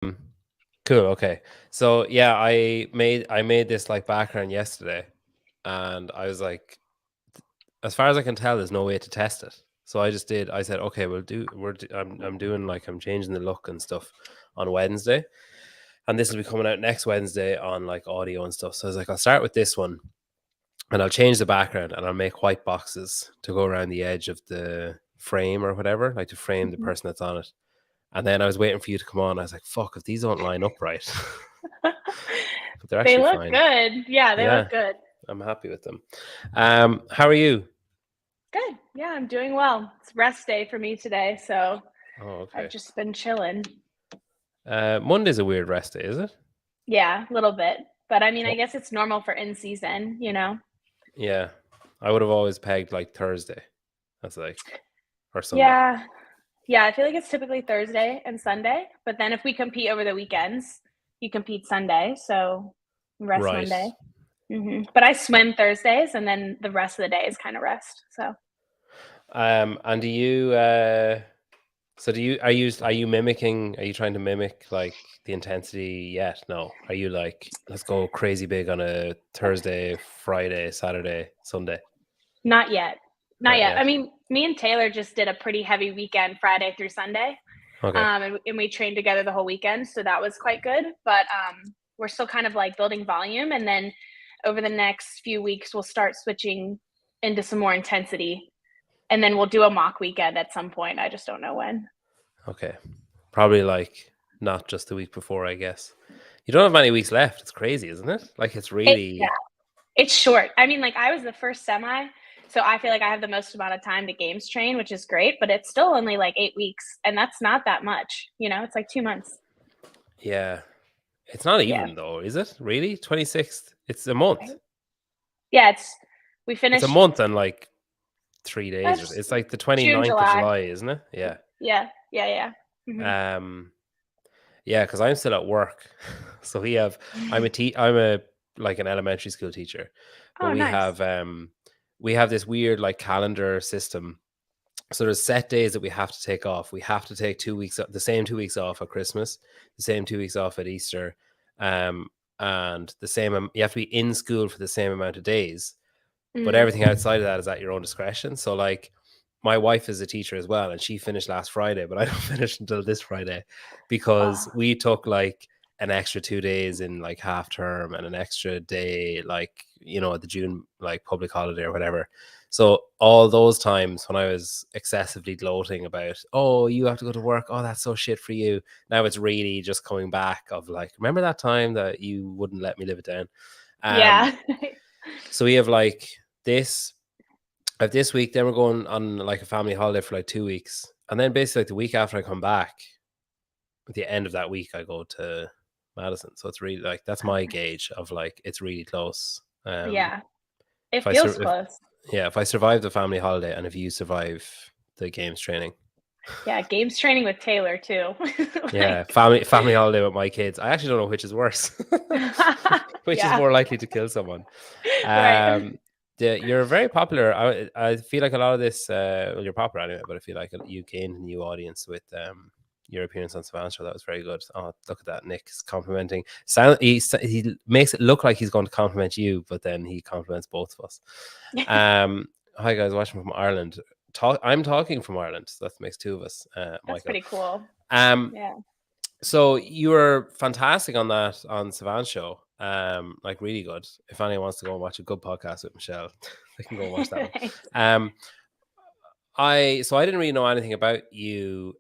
Cool. Okay. So yeah, I made this like background yesterday, and I was like, as far as I can tell, there's no way to test it. So I just did. I said, okay, I'm doing like I'm changing the look and stuff on Wednesday, and this will be coming out next Wednesday on like audio and stuff. So I was like, I'll start with this one, and I'll change the background, and I'll make white boxes to go around the edge of the frame or whatever, like to frame the Mhm. person that's on it. And then I was waiting for you to come on. I was like, fuck, if these don't line up right. But they're They actually look fine. good. Yeah, they Yeah, look good. I'm happy with them. How are you? Good. Yeah, I'm doing well. It's rest day for me today, so Oh, I've okay. just been chilling. Monday's a weird rest day, is it? Yeah, a little bit. But I mean, I What? guess it's normal for in season. Yeah, I would have always pegged like Thursday. That's like, or Sunday. Yeah. Yeah, I feel like it's typically Thursday and Sunday, but then if we compete over the weekends, you compete Sunday, so rest Right. Monday. But I swim Thursdays, and then the rest of the day is kind of rest. So And do you? So do you? Are you mimicking? Are you trying to mimic like the intensity yet? No. Are you like, let's go crazy big on a Thursday, Friday, Saturday, Sunday? not yet, not Not yet. I yet. mean, me and Taylor just did a pretty heavy weekend, Friday through Sunday, Okay. and we trained together the whole weekend, so that was quite good. But we're still kind of like building volume, and then over the next few weeks, we'll start switching into some more intensity, and then we'll do a mock weekend at some point. I just don't know when. Okay. Probably like not just the week before, I guess. You don't have many weeks left. It's crazy, isn't it? Like it's Yeah, really. it's short. I mean, like I was the first semi, so I feel like I have the most amount of time to games train, which is great, but it's still only like 8 weeks, and that's not that much. It's like 2 months. Yeah. It's not Yeah. even though, is it? Really? 26th? It's a month. Right. Yeah, we It's a finished month and like 3 days. that's It's like the June, 29th of July. July, isn't it? Yeah. Yeah, yeah, yeah. hmm Um yeah, because I'm still at work. So I'm a like an elementary school teacher. But Oh, we nice. have we have this weird like calendar system. So there's set days that we have to take off. We have to take 2 weeks, the same 2 weeks off at Christmas, the same 2 weeks off at Easter, um, and the same. You have to be in school for the same amount of days, but Mm. everything outside of that is at your own discretion. So, like, my wife is a teacher as well, and she finished last Friday, but I don't finish until this Friday because Oh, we took like an extra 2 days in like half term and an extra day, like, at the June like public holiday or whatever. So all those times when I was excessively gloating about, oh, you have to go to work, oh, that's so shit for you. Now it's really just coming back of like, remember that time that you wouldn't let me live it down. Um, yeah. so we have like this this week, then we're going on like a family holiday for like 2 weeks. And then basically like the week after I come back, at the end of that week, I go to Madison. So it's really like that's my gauge of like it's really close. Yeah, it If I feels sur- if close. yeah, if I survive the family holiday and if you survive the games training, Yeah, games training with Taylor too. yeah, Like, family holiday with my kids. I actually don't know which is worse, which is yeah, more likely to kill someone. right. Um, you're very popular. I feel like a lot of this. Well, you're popular anyway, but I feel like you gained a new audience with your appearance on Savannah Show. That was very good. Oh, look at that! Nick's complimenting. He makes it look like he's going to compliment you, but then he compliments both of us. Hi guys, watching from Ireland. I'm talking from Ireland. So that makes two of us, That's Michael. pretty cool. Um, Yeah. so you were fantastic on that on Savannah Show. Like really good. If anyone wants to go and watch a good podcast with Michelle, they can go and watch that one. Thanks. Um, I didn't really know anything about you.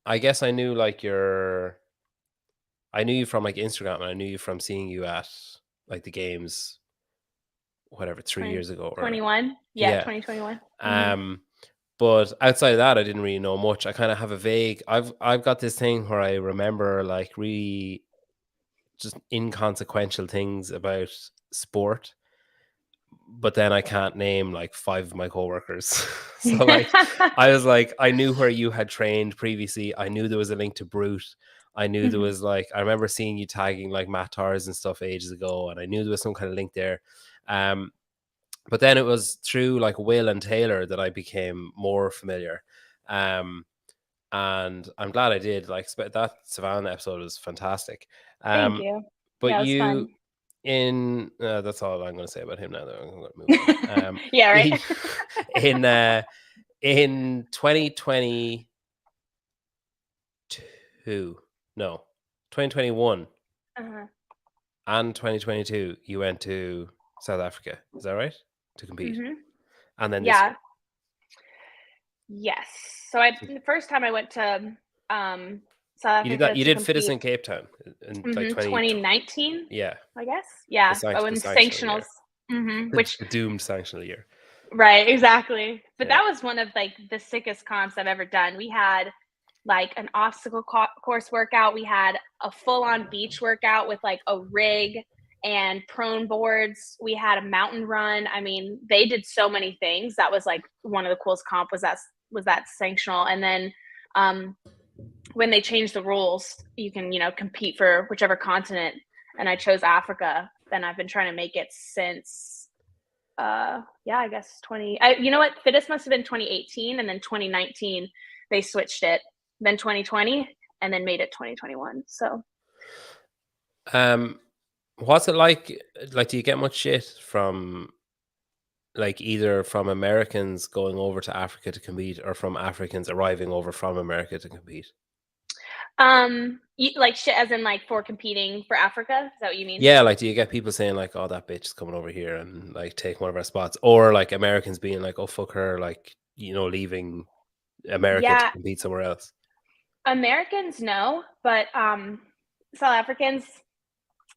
I guess I knew you from like Instagram, and I knew you from seeing you at like the games, whatever, 3 years ago or 2021. Yeah, yeah. 2021. Um, but outside of that, I didn't really know much. I kind of have a vague. I've got this thing where I remember like really just inconsequential things about sport, but then I can't name like five of my coworkers. So like I was like, I knew where you had trained previously. I knew there was a link to Brute. I knew there Mhm. was like I remember seeing you tagging like Matt Tars and stuff ages ago, and I knew there was some kind of link there. Um, but then it was through like Will and Taylor that I became more familiar. Um, and I'm glad I did. Like that Savannah episode was fantastic. Thank Um, you. but Yeah, it was you fun. in that's all I'm going to say about him now. Though I'm going to move on. Yeah, right. In in in 2022, no, 2021 Uh-huh. and 2022, you went to South Africa. Is that right? To compete, Hmm. and then this year. Yeah. Yes. So the first time I went to um, South You did that. Africa You to did fit us compete, in Cape Town in like 20. 2019, Yeah, I guess. Yeah, I the won sanctional sanctionals. year, Which the doomed sanctional year. right, exactly. But Yeah. that was one of like the sickest comps I've ever done. We had like an obstacle course workout. We had a full-on beach workout with like a rig and prone boards. We had a mountain run. I mean, they did so many things. That was like one of the coolest comp was that sanctional. And then um, when they changed the rules, you can compete for whichever continent. And I chose Africa. Then I've been trying to make it since yeah, I guess 20 you know what, Fittest must have been 2018, and then 2019 they switched it, then 2020, and then made it 2021. So What's it like? Like, do you get much shit from like either from Americans going over to Africa to compete, or from Africans arriving over from America to compete? like shit as in like for competing for Africa, is that what you mean? Yeah, like, do you get people saying like, "Oh, that bitch is coming over here and like take one of our spots," or like Americans being like, "Oh, fuck her," like leaving America to Yeah, compete somewhere else? Americans no, but South Africans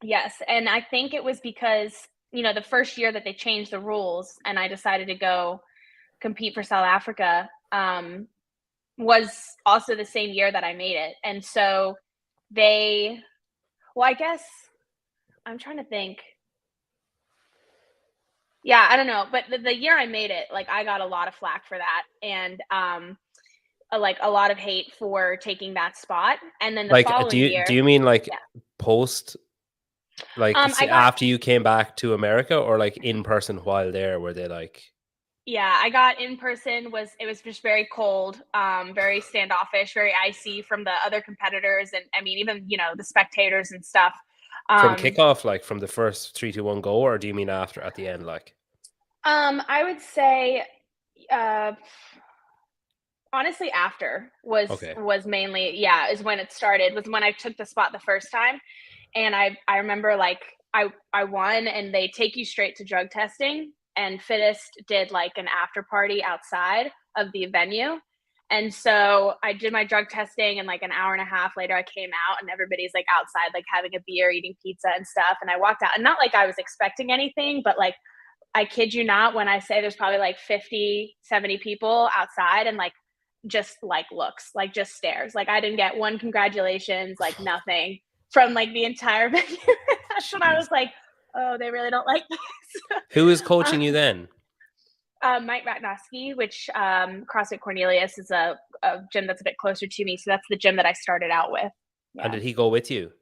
yes. And I think it was because the first year that they changed the rules and I decided to go compete for South Africa, was also the same year that I made it. And so they, well, I guess I'm trying to think. Yeah, I don't know. But the year I made it, like I got a lot of flack for that. And like a lot of hate for taking that spot. And then the Like, following do year, you mean like yeah. post, like I got after you came back to America, or like in person while there? Were they like, Yeah, I got in person. It was just very cold, very standoffish, very icy from the other competitors, and I mean even the spectators and stuff. from Um, kickoff, like from the first 3, 2, 1 go, or do you mean after at the end? Like, I would say, uh, honestly, after okay, was mainly, yeah, is when it started. Was when I took the spot the first time, and I remember like I won, and they take you straight to drug testing, and Fittest did like an after party outside of the venue. And so I did my drug testing, and like an hour and a half later I came out, and everybody's like outside like having a beer, eating pizza and stuff. And I walked out, and not like I was expecting anything, but like I kid you not when I say there's probably like 50, 70 people outside, and like just like looks, like just stares. Like I didn't get one congratulations, like nothing from like the entire venue. That's when I jeez. was like, oh, they really don't like this. Who is coaching uh, you then? Mike Ratnowski, which CrossFit Cornelius is a gym that's a bit closer to me. So that's the gym that I started out with. And Yeah, did he go with you?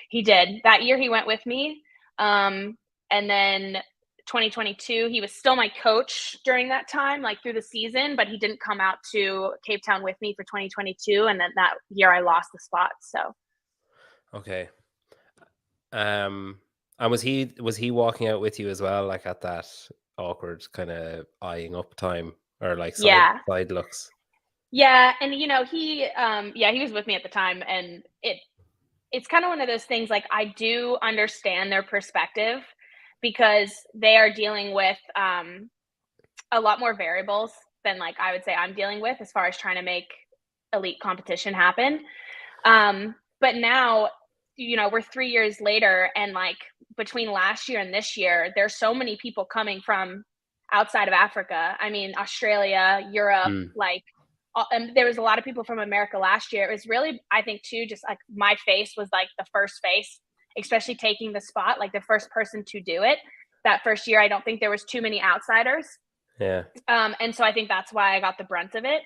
he did. That year he went with me. And then 2022, he was still my coach during that time, like through the season, but he didn't come out to Cape Town with me for 2022. And then that year I lost the spot. So Okay. And was he walking out with you as well, like at that awkward kind of eyeing up time, or like yeah. side looks? Yeah. And yeah, he was with me at the time. And it's kind of one of those things, like I do understand their perspective because they are dealing with a lot more variables than like I would say I'm dealing with as far as trying to make elite competition happen. But now, we're 3 years later, and like between last year and this year, there's so many people coming from outside of Africa. I mean, Australia, Europe, Hmm. like, and there was a lot of people from America last year. It was really, I think, too, just like my face was like the first face, especially taking the spot, like the first person to do it. That first year, I don't think there was too many outsiders. Yeah. And so I think that's why I got the brunt of it.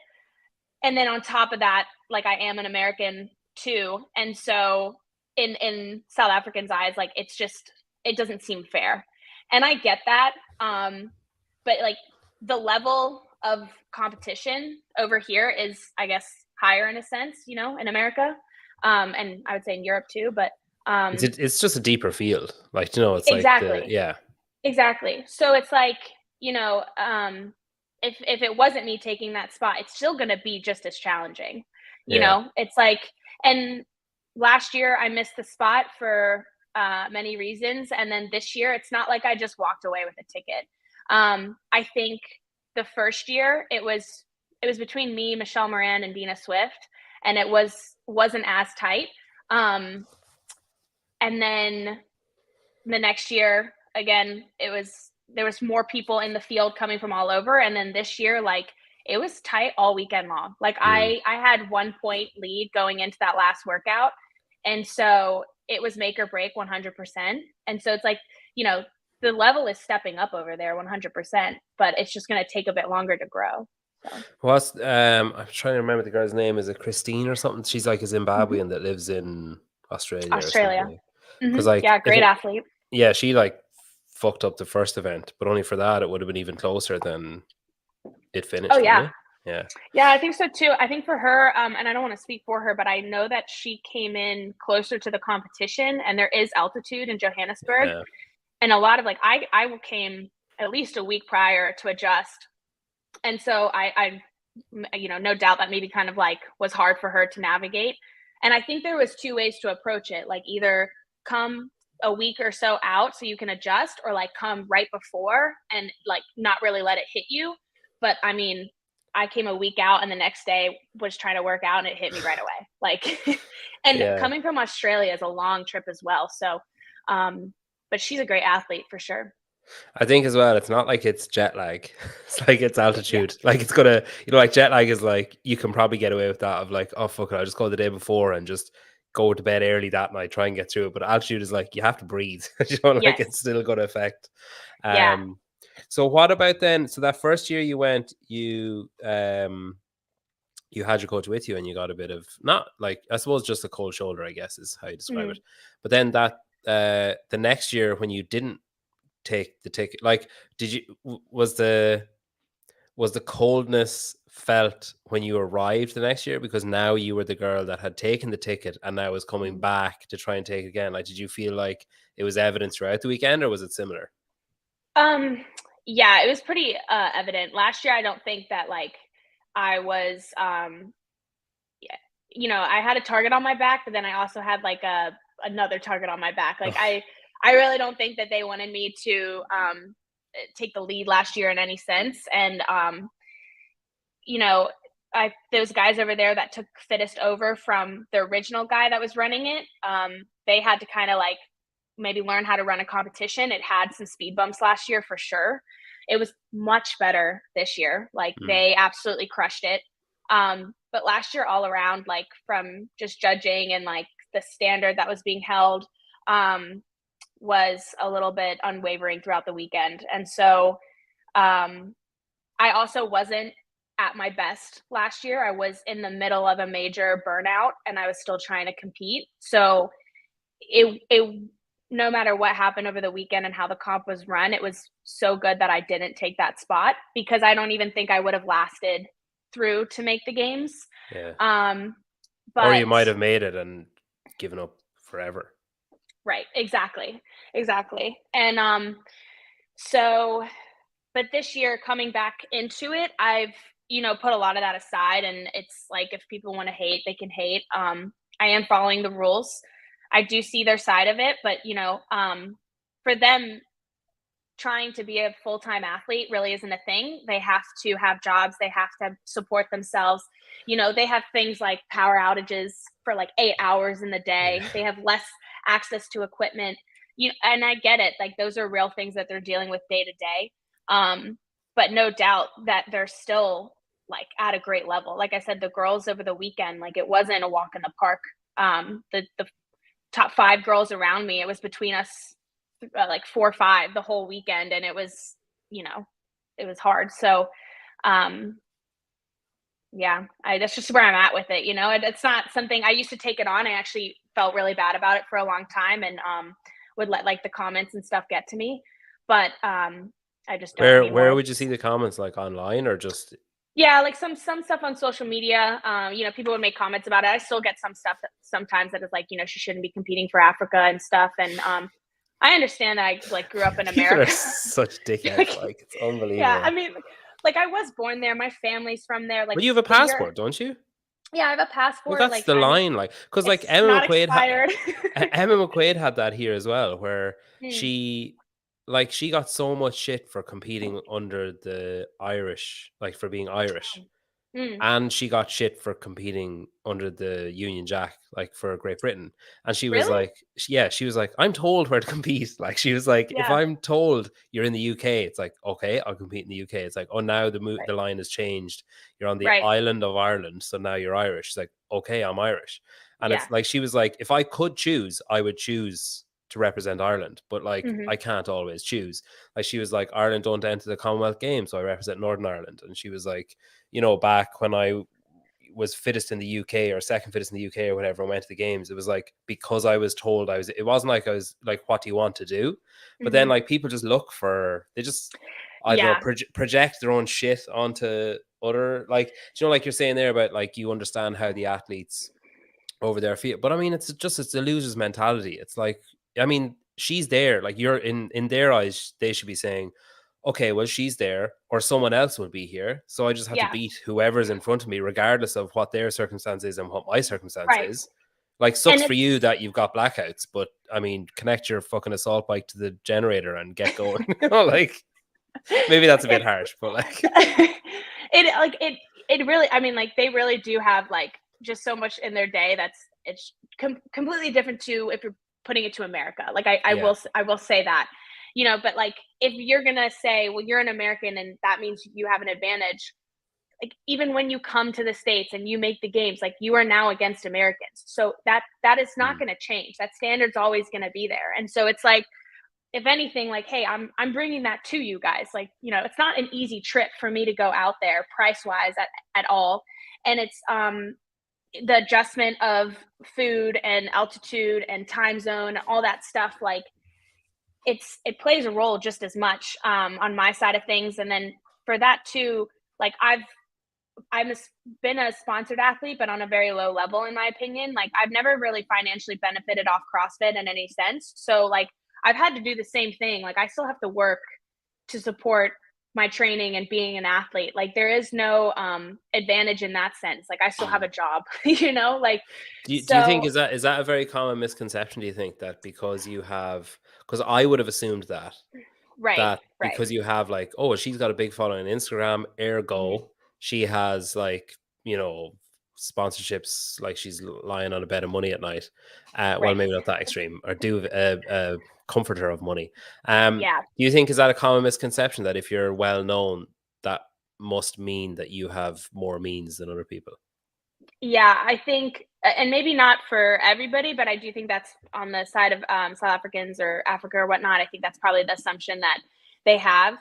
And then on top of that, like I am an American too. And so in South Africans' eyes, like it doesn't seem fair. And I get that. But like the level of competition over here is, I guess, higher in a sense, you know, in America. And I would say in Europe too, but It's just a deeper field. Like, you know, it's like exactly. yeah. Exactly. So it's like, you know, if it wasn't me taking that spot, it's still going to be just as challenging. You Yeah. know, it's like, and last year I missed the spot for many reasons, and then this year it's not like I just walked away with a ticket. I think the first year it was between me, Michelle Moran, and Dina Swift, and wasn't as tight. Um, and then the next year, again, there was more people in the field coming from all over, and then this year, like, it was tight all weekend long. Like, Mm. I had 1 point lead going into that last workout, and so it was make or break 100%. And so it's like, you know, the level is stepping up over there 100%, but it's just going to take a bit longer to grow. So What's I'm trying to remember the girl's name. Is it Christine or something? She's like a Zimbabwean that lives in Australia or Australia. something. Because like Yeah, if great it, athlete. yeah, she like fucked up the first event, but only for that it would have been even closer than it Oh finished, wouldn't yeah. it? Yeah. Yeah, I think so too. I think for her, and I don't want to speak for her, but I know that she came in closer to the competition, and there is altitude in Johannesburg, Yeah. and a lot of like I came at least a week prior to adjust, and so I you know, no doubt that maybe kind of like was hard for her to navigate, and I think there was two ways to approach it, like either come a week or so out so you can adjust, or like come right before and like not really let it hit you. But I mean, I came a week out and the next day was trying to work out and it hit me right away. Like, and Yeah. coming from Australia is a long trip as well. So, but she's a great athlete for sure. I think as well, it's not like it's jet lag. It's like it's Yeah. altitude. Like it's gonna, you know, like jet lag is like you can probably get away with that of like, oh fuck it, I'll just go the day before and just go to bed early that night, try and get through it. But altitude is like you have to breathe. You know, like Yes. it's still gonna affect. Yeah. Um so what about then? So that first year you went, you had your coach with you and you got a bit of not like I suppose just a cold shoulder, I guess is how you describe it. Mhm. But then that the next year when you didn't take the ticket, like did you was the coldness felt when you arrived the next year because now you were the girl that had taken the ticket and now was coming Mhm. back to try and take it again? Like did you feel like it was evident throughout the weekend or was it similar? Um, yeah, it was pretty evident. Last year I don't think that like I was yeah, you know, I had a target on my back, but then I also had like a another target on my back. Like Oh, I really don't think that they wanted me to take the lead last year in any sense. And you know, I those guys over there that took fittest over from the original guy that was running it, they had to kind of like maybe learn how to run a competition. It had some speed bumps last year for sure. It was much better this year. Like mm, they absolutely crushed it. But last year all around, like from just judging and like the standard that was being held, was a little bit unwavering throughout the weekend. And so um I also wasn't at my best last year. I was in the middle of a major burnout and I was still trying to compete. So it no matter what happened over the weekend and how the comp was run, it was so good that I didn't take that spot because I don't even think I would have lasted through to make the games. yeah. Um, Or you but might have made it and given up forever. right, exactly, exactly. And so but this year coming back into it, I've, you know, put a lot of that aside and it's like if people want to hate, they can hate. I am following the rules. I do see their side of it, but you know, for them trying to be a full-time athlete really isn't a thing. They have to have jobs, they have to support themselves. You know, they have things like power outages for like 8 hours in the Yeah. day. They have less access to equipment. You and I get it. Like those are real things that they're dealing with day to day. But no doubt that they're still like at a great level. Like I said, the girls over the weekend, like it wasn't a walk in the park. The top 5 girls around me, it was between us like 4 or 5 the whole weekend and it was, you know, it was hard. So, um yeah, I that's just where I'm at with it, you know. It's not something I used to take it on. I actually felt really bad about it for a long time and would let like the comments and stuff get to me. But I just don't Where anymore. would you see the comments, like online or just Yeah, like some stuff on social media. People would make comments about it. I still get some stuff that sometimes that is like, she shouldn't be competing for Africa and stuff. And I understand that I like grew up in People are America. such dickheads. Like, Like, it's yeah, I unbelievable. mean, like I was born there. My family's from there. Like, But you have a if you're, passport, don't you? yeah, I have a Well, passport. that's Like, the I mean, line, like, because like it's not expired. Emma McQuaid had that here as well, where Mm, she, like, she got so much shit for competing under the Irish, like for being Irish, mm. and she got shit for competing under the Union Jack, like for Great Britain. And she was Really? like, yeah, she was like, I'm told where to compete. Like, she was like, if Yeah. I'm told you're in the UK, it's like, okay, I'll compete in the UK. It's like, oh, now Right. the line has changed. You're on the Right. island of Ireland, so now you're Irish. It's like, okay, I'm Irish. And Yeah. it's like, she was like, if I could choose, I would choose to represent Ireland, but like, Hmm. I can't always choose. Like, she was like, Ireland don't enter the Commonwealth Games, so I represent Northern Ireland. And she was like, back when I was fittest in the UK or second fittest in the UK or whatever, and went to the games, it was like because I was told it wasn't like I was like, what do you want to do? But then Hmm. like people just they just, I don't know, Yeah. project their own shit onto other, like, like you're saying there about like you understand how the athletes over their feel. But I mean, it's a loser's mentality. It's like, I mean, she's there. Like, you're in their eyes, they should be saying, okay, well, she's there, or someone else will be here. So I just have to Yeah. beat whoever's in front of me, regardless of what their circumstance is and what my circumstance Right. is. Like, And sucks for you that you've got blackouts, but I mean, connect your fucking assault bike to the generator and get going. Like, maybe that's a bit it harsh, but like, it really, I mean, like they really do have like just so much in their day that's it's completely different to if you're putting it to America. Like yeah. I will say that, but like if you're gonna say, well, you're an American and that means you have an advantage, like even when you come to the States and you make the games, like you are now against Americans. So that is not Mm. going to change. That standard's always going to be there. And so it's like, if anything, like, hey, I'm bringing that to you guys. Like, it's not an easy trip for me to go out there price wise at all. And it's the adjustment of food and altitude and time zone, all that stuff. Like, it plays a role just as much on my side of things. And then for that too, like I've been a sponsored athlete, but on a very low level, in my opinion. Like, I've never really financially benefited off CrossFit in any sense. So, like, I've had to do the same thing. Like, I still have to work to support my training and being an athlete. Like, there is no advantage in that sense. Like, I still have Mm. a job, like, Do you think so, is that a very common misconception? Do you think that because I would have assumed right, that right. because you have like, oh, she's got a big following on Instagram, Mhm. ergo she has like, sponsorships, like she's lying on a bed of money at night. Well, Right. maybe not that extreme, or do a comforter of money. Yeah. Do you think is that a common misconception that if you're well known, that must mean that you have more means than other people? Yeah, I think, and maybe not for everybody, but I do think that's on the side of South Africans or Africa or whatnot. I think that's probably the assumption that they have.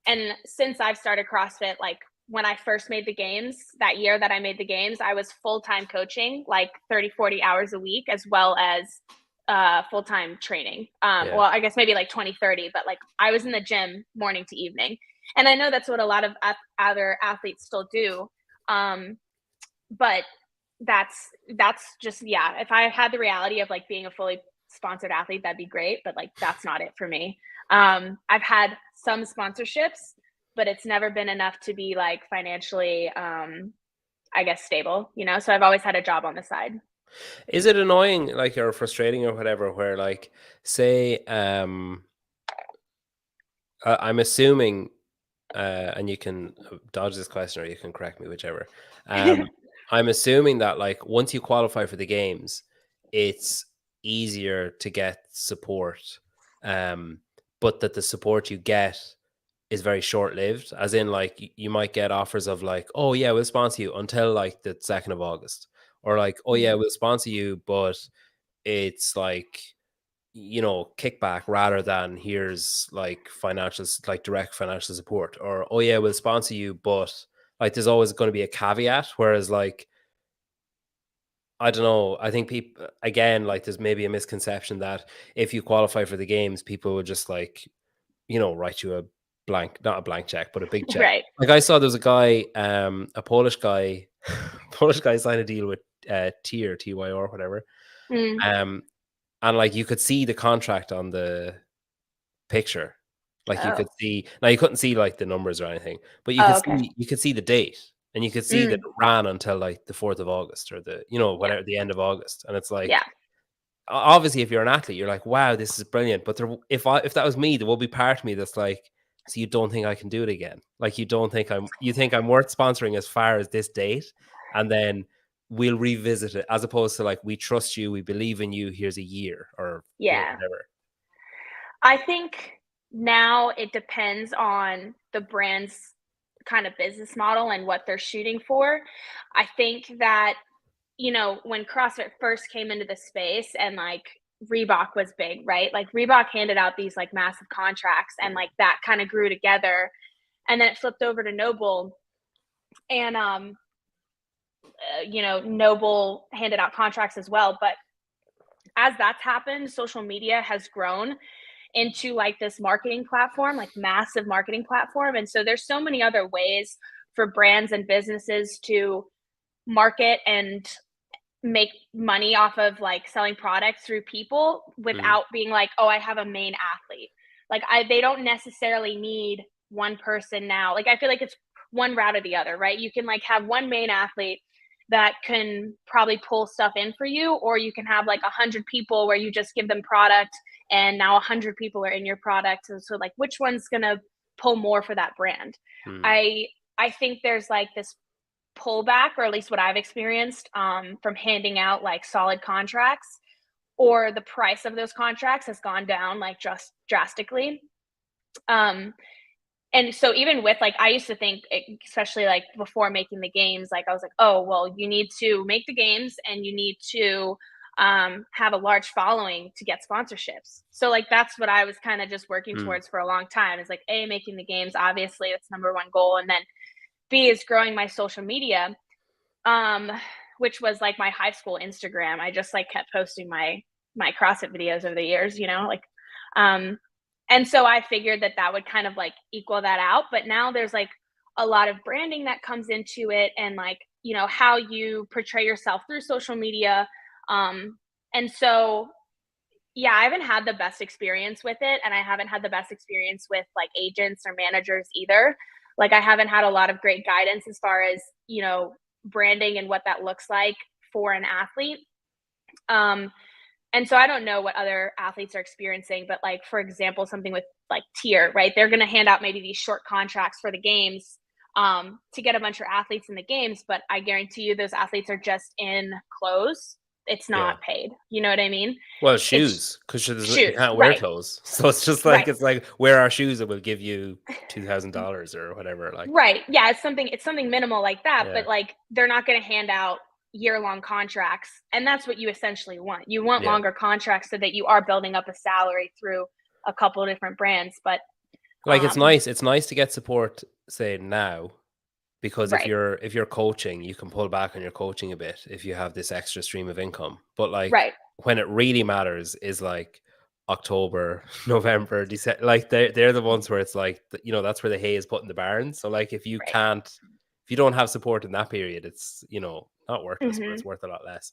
And since I've started CrossFit, like when I first made the games, that year that I made the games, I was full time coaching, like 30, 40 hours a week, as well as full time training. Yeah. Well, I guess maybe like 20, 30, but like I was in the gym morning to evening. And I know that's what a lot of other athletes still do. But that's just, yeah, if I had the reality of like being a fully sponsored athlete, that'd be great, but like that's not it for me. I've had some sponsorships, but it's never been enough to be like financially I guess stable, so I've always had a job on the side. Is it annoying, like, or frustrating or whatever, where like, say, I'm assuming, and you can dodge this question or you can correct me, whichever. I'm assuming that like once you qualify for the games, it's easier to get support, um, but that the support you get is very short lived. As in, like, you might get offers of like, oh yeah, we'll sponsor you until like the 2nd of August, or like, oh yeah, Mhm. we'll sponsor you, but it's like, kickback rather than here's like like direct financial support, or oh yeah, we'll sponsor you, but like there's always going to be a caveat. Whereas like, I don't know, I think people, again, like there's maybe a misconception that if you qualify for the games, people would just like, write you a not a blank check, but a big check. Right. Like I saw there was a guy, a Polish guy, Polish guy signed a deal with Tier, TYR, whatever. Mm. And like you could see the contract on the picture. Like you could Oh. see, now you couldn't see like the numbers or anything, but Oh, okay. you could see the date, and you could see that Mm. it ran until like the 4th of August, or the, Yeah. whatever, the end of August. And it's like, Yeah. obviously if you're an athlete, you're like, wow, this is brilliant. But there, if that was me, there will be part of me that's like, so you don't think I can do it again? Like you think I'm worth sponsoring as far as this date, and then we'll revisit it, as opposed to like, we trust you, we believe in you, here's a year, or Yeah. whatever. I think now it depends on the brand's kind of business model and what they're shooting for. I think that, when CrossFit first came into the space and like Reebok was big, right? Like Reebok handed out these like massive contracts and like that kind of grew together. And then it flipped over to Noble and Noble handed out contracts as well. But as that's happened, social media has grown into like this marketing platform, like massive marketing platform. And so there's so many other ways for brands and businesses to market and make money off of like selling products through people without being like, oh, I have a main athlete. Like they don't necessarily need one person now. Like I feel like it's one route or the other, right? You can like have one main athlete that can probably pull stuff in for you, or you can have like 100 people where you just give them product and now 100 people are in your product. And so like which one's gonna pull more for that brand? I think there's like this pullback, or at least what I've experienced, from handing out like solid contracts, or the price of those contracts has gone down like just drastically. And so even with like, I used to think, especially like before making the games, like I was like, oh, well, you need to make the games and you need to have a large following to get sponsorships. So like, that's what I was kind of just working towards for a long time, is like, A, making the games, obviously that's number one goal. And then B is growing my social media, which was like my high school Instagram. I just like kept posting my CrossFit videos over the years, like, and so I figured that would kind of like equal that out. But now there's like a lot of branding that comes into it, and like, how you portray yourself through social media. And so, yeah, I haven't had the best experience with it. And I haven't had the best experience with like agents or managers either. Like I haven't had a lot of great guidance as far as, branding and what that looks like for an athlete. And so I don't know what other athletes are experiencing, but like, for example, something with like Tier, right? They're going to hand out maybe these short contracts for the games, to get a bunch of athletes in the games. But I guarantee you those athletes are just in clothes. It's Yeah. not paid. You know what I mean? Well, It's shoes, because you shoes. can't wear Right. clothes. So it's just like, Right. it's like, wear our shoes and we'll give you $2,000 or whatever. Like, Right. Yeah. It's something minimal like that, yeah, but like, they're not going to hand out year-long contracts. And that's what you essentially want. You want yeah. longer contracts so that you are building up a salary through a couple of different brands. But Like it's nice. It's nice to get support, say now, because right. if you're coaching, you can pull back on your coaching a bit if you have this extra stream of income. But like Right. when it really matters is like October, November, December. Like they're the ones where it's like, that's where the hay is put in the barn. So like if you don't have support in that period, it's not worthless, but Mm-hmm. it's worth a lot less.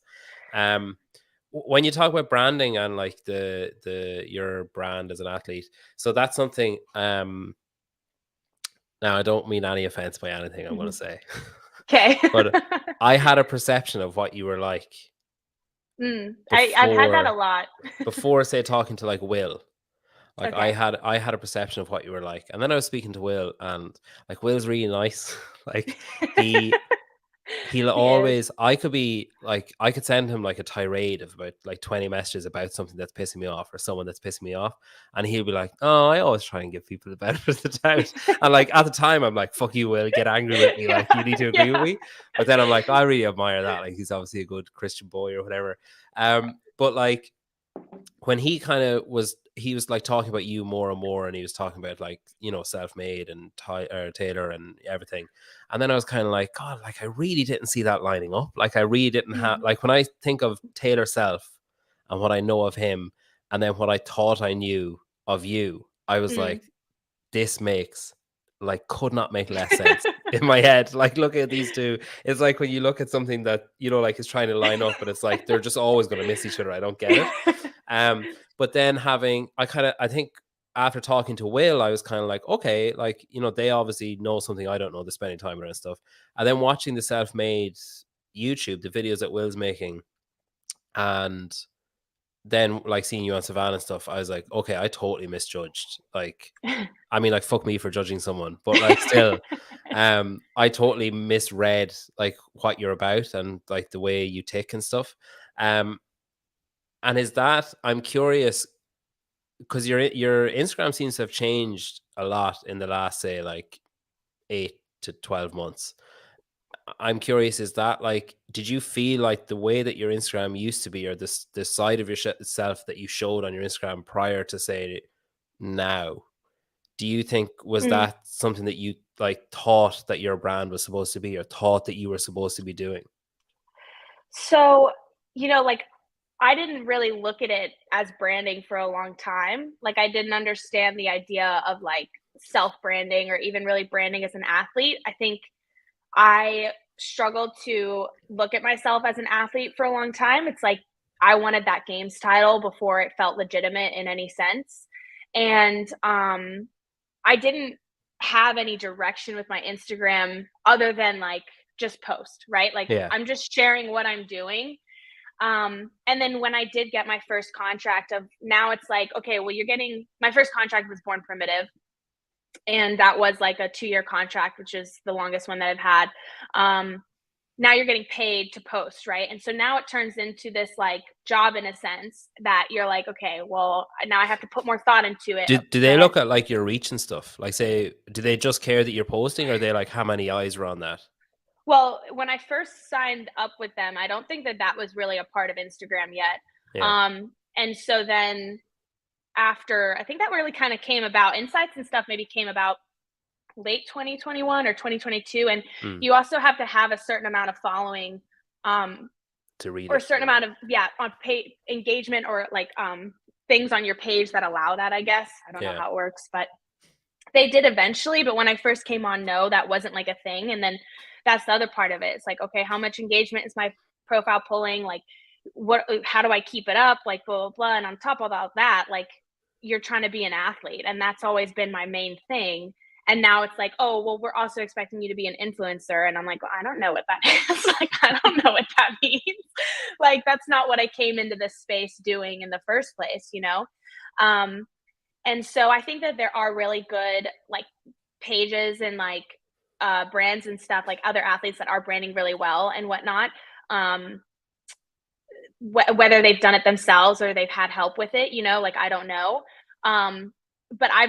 When you talk about branding and like the your brand as an athlete, so that's something. Now, I don't mean any offense by anything I'm going to say. Okay. But I had a perception of what you were like I've had that a lot. before, say, talking to like Will. Like Okay. I had a perception of what you were like. And then I was speaking to Will, and like Will's really nice. Like he'll He is. always, I could send him like a tirade of about like 20 messages about something that's pissing me off or someone that's pissing me off, and he'll be like, oh, I always try and give people the benefit of the doubt. And like at the time I'm like, fuck you, Will, get angry with me, like you need to agree with me. But then I'm like, I really admire that, like he's obviously a good Christian boy or whatever. But like when he was like talking about you more and more, and he was talking about like, self-made and Taylor and everything. And then I was kind of like, God, like I really didn't see that lining up. Like I really didn't have, like when I think of Taylor Self and what I know of him, and then what I thought I knew of you, I was like, this makes like could not make less sense in my head. Like looking at these two, it's like when you look at something that like is trying to line up, but it's like they're just always going to miss each other. I don't get it. But then I think after talking to Will, I was kind of like, okay, like they obviously know something I don't know. They're spending time around stuff, and then watching the self-made YouTube, the videos that Will's making, and then like seeing you on Savannah and stuff, I was like, okay, I totally misjudged. Like, I mean, like fuck me for judging someone, but like still, I totally misread like what you're about and like the way you tick and stuff. And is that I'm curious because your Instagram seems to have changed a lot in the last say like 8 to 12 months. I'm curious, is that like, did you feel like the way that your Instagram used to be, or this side of yourself that you showed on your Instagram prior to say now, do you think was that something that you like thought that your brand was supposed to be, or thought that you were supposed to be doing? So, like I didn't really look at it as branding for a long time. Like I didn't understand the idea of like self-branding or even really branding as an athlete. I think I struggled to look at myself as an athlete for a long time. It's like I wanted that games title before it felt legitimate in any sense. And I didn't have any direction with my Instagram other than like just post, right? Like Yeah. I'm just sharing what I'm doing. And then when I did get my first contract now it's like, okay, well, my first contract was Born Primitive. And that was like a 2-year contract, which is the longest one that I've had. Now you're getting paid to post, right? And so now it turns into this like job in a sense that you're like, okay, well, now I have to put more thought into it. Do they look at like your reach and stuff? Like say, do they just care that you're posting, or are they like how many eyes were on that? Well, when I first signed up with them, I don't think that was really a part of Instagram yet. Yeah. And so then after, I think that really kind of came about, insights and stuff maybe came about late 2021 or 2022. And you also have to have a certain amount of following to read or it, a certain amount of on pay engagement or like things on your page that allow that, I guess. I don't know how it works, but they did eventually. But when I first came on, no, that wasn't like a thing. And then that's the other part of it. It's like, okay, how much engagement is my profile pulling? Like how do I keep it up? Like blah, blah, blah. And on top of all that, like you're trying to be an athlete. And that's always been my main thing. And now it's like, oh, well, we're also expecting you to be an influencer. And I'm like, well, I don't know what that is. Like, I don't know what that means. Like, that's not what I came into this space doing in the first place, And so I think that there are really good like pages and like brands and stuff, like other athletes that are branding really well and whatnot. Whether they've done it themselves or they've had help with it, like I don't know. But I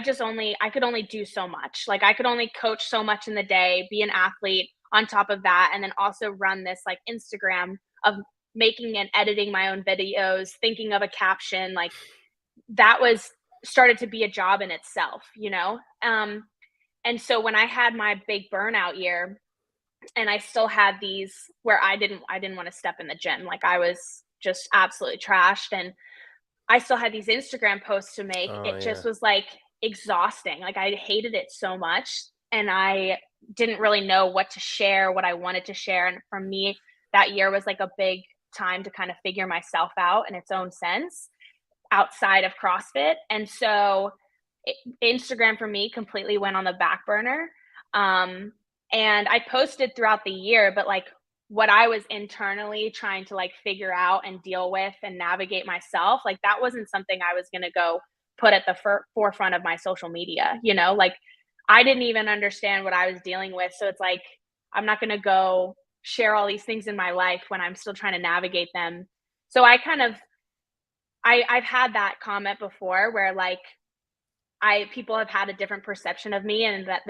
could only do so much. Like I could only coach so much in the day, be an athlete on top of that, and then also run this like Instagram of making and editing my own videos, thinking of a caption. Like that was started to be a job in itself, And so when I had my big burnout year and I still had these where I didn't want to step in the gym, like I was just absolutely trashed, and I still had these Instagram posts to make. It just was like exhausting. Like I hated it so much and I didn't really know what to share, what I wanted to share. And for me, that year was like a big time to kind of figure myself out in its own sense outside of CrossFit. And so Instagram for me completely went on the back burner. And I posted throughout the year, but like what I was internally trying to like figure out and deal with and navigate myself, like that wasn't something I was going to go put at the forefront of my social media, like I didn't even understand what I was dealing with. So it's like, I'm not going to go share all these things in my life when I'm still trying to navigate them. So I kind of, I've had that comment before where like, people have had a different perception of me and that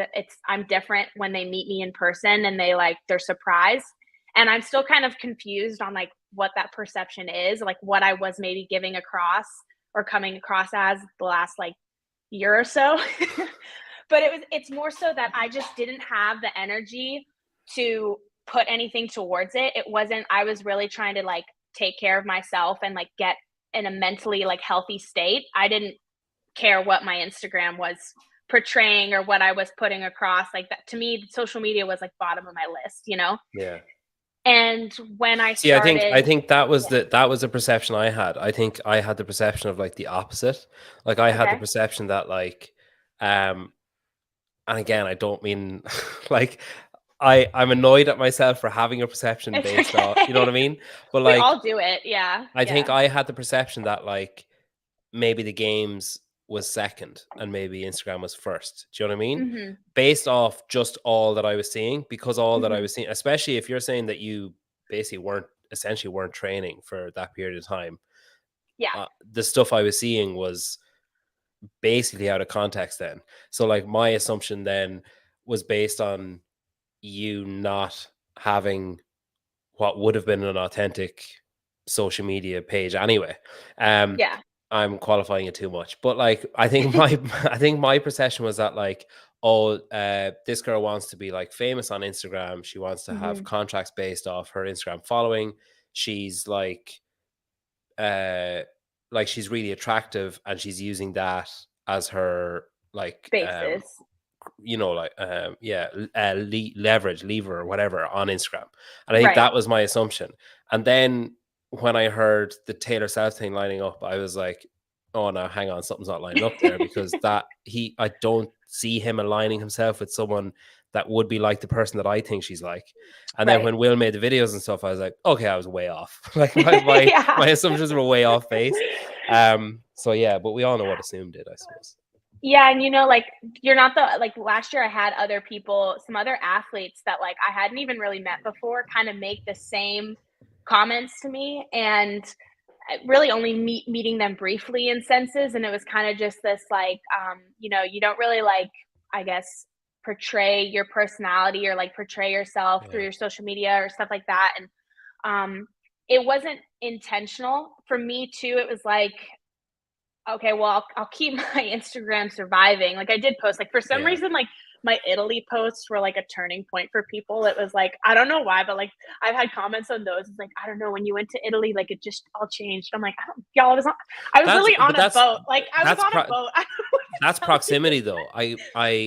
I'm different when they meet me in person and they're surprised. And I'm still kind of confused on like what that perception is, like what I was maybe giving across or coming across as the last like year or so. But it's more so that I just didn't have the energy to put anything towards it. I was really trying to like take care of myself and like get in a mentally like healthy state. I didn't care what my Instagram was portraying or what I was putting across. Like that to me, social media was like bottom of my list, you know? Yeah. And when I See, I started, think that was yeah, the perception I had. I think I had the perception of like the opposite. Like I had the okay. perception that like and again, I don't mean like I'm annoyed at myself for having a perception It's based off, you know what okay. I mean? But We like all do it. Yeah. I think Yeah. I had the perception that like maybe the games was second and maybe Instagram was first. Do you know what I mean? Mhm. Based off just all that I was seeing, because all that I Mhm. was seeing, especially if you're saying that you basically weren't training for that period of time, Yeah. the stuff I was seeing was basically out of context then. So like my assumption then was based on you not having what would have been an authentic social media page anyway. Um, Yeah. I'm qualifying it too much, but like I think my I think my perception was that like, oh, this girl wants to be like famous on Instagram. She wants to have Mhm. contracts based off her Instagram following. She's uh she's really attractive and she's using that as her like Bases. yeah, leverage lever or whatever on Instagram. And I think Right. that was my assumption. And then when I heard the Taylor South thing lining up, I was like, oh no, hang on, something's not lining up there, because I don't see him aligning himself with someone that would be like the person that I think she's like. And then Right. when Will made the videos and stuff, I was like, okay, I was way off. Like my Yeah. my assumptions were way off base. So yeah, but we all know what assumed it, I suppose. Yeah, and like you're not the like last year I had other people, some other athletes that like I hadn't even really met before kind of make the same comments to me, and really only meeting them briefly in senses, and it was kind of just this like you don't really like, I guess, portray your personality or like portray yourself through Yeah. your social media or stuff like that. And it wasn't intentional for me too. It was like, okay, well, I'll keep my Instagram surviving. Like I did post, like for some Yeah. reason, like my Italy posts were like a turning point for people. It was like, I don't know why, but like I've had comments on those. It's like, I don't know, when you went to Italy, like it just all changed. I'm like, I don't, y'all, I was That's literally on but a boat. Like I was that's on a pro- boat. I don't know what that's to tell you. proximity though. I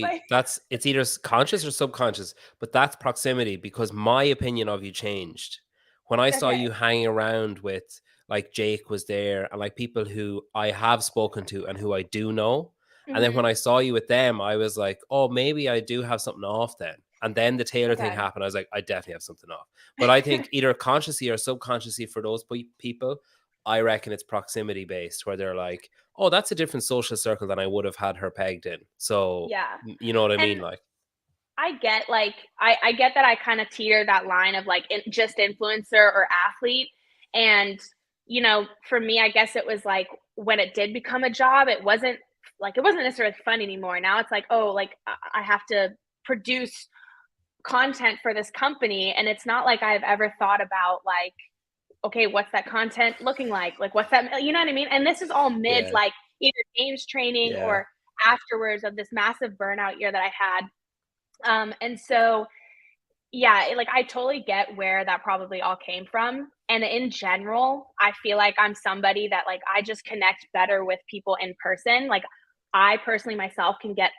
Like, that's it's either conscious or subconscious, but that's proximity, because my opinion of you changed when I saw okay. you hanging around with like Jake was there and like people who I have spoken to and who I do know. And then Hmm. when I saw you with them, I was like, oh, maybe I do have something off then. And then the Taylor thing Okay. happened. I was like, I definitely have something off. But I think either consciously or subconsciously for those people, I reckon it's proximity based, where they're like, oh, that's a different social circle than I would have had her pegged in. So, Yeah. you know what I mean? And Like, I get like I get that I kind of teeter that line of like just influencer or athlete, and for me, I guess it was like when it did become a job, it wasn't necessarily fun anymore. Now it's like, oh, like I have to produce content for this company, and it's not like I've ever thought about like, okay, what's that content looking like? Like what's that? You know what I mean? And this is all mid yeah, like either games training yeah, or afterwards of this massive burnout year that I had. And so, yeah, like I totally get where that probably all came from. And in general, I feel like I'm somebody that like I just connect better with people in person. Like I personally myself can get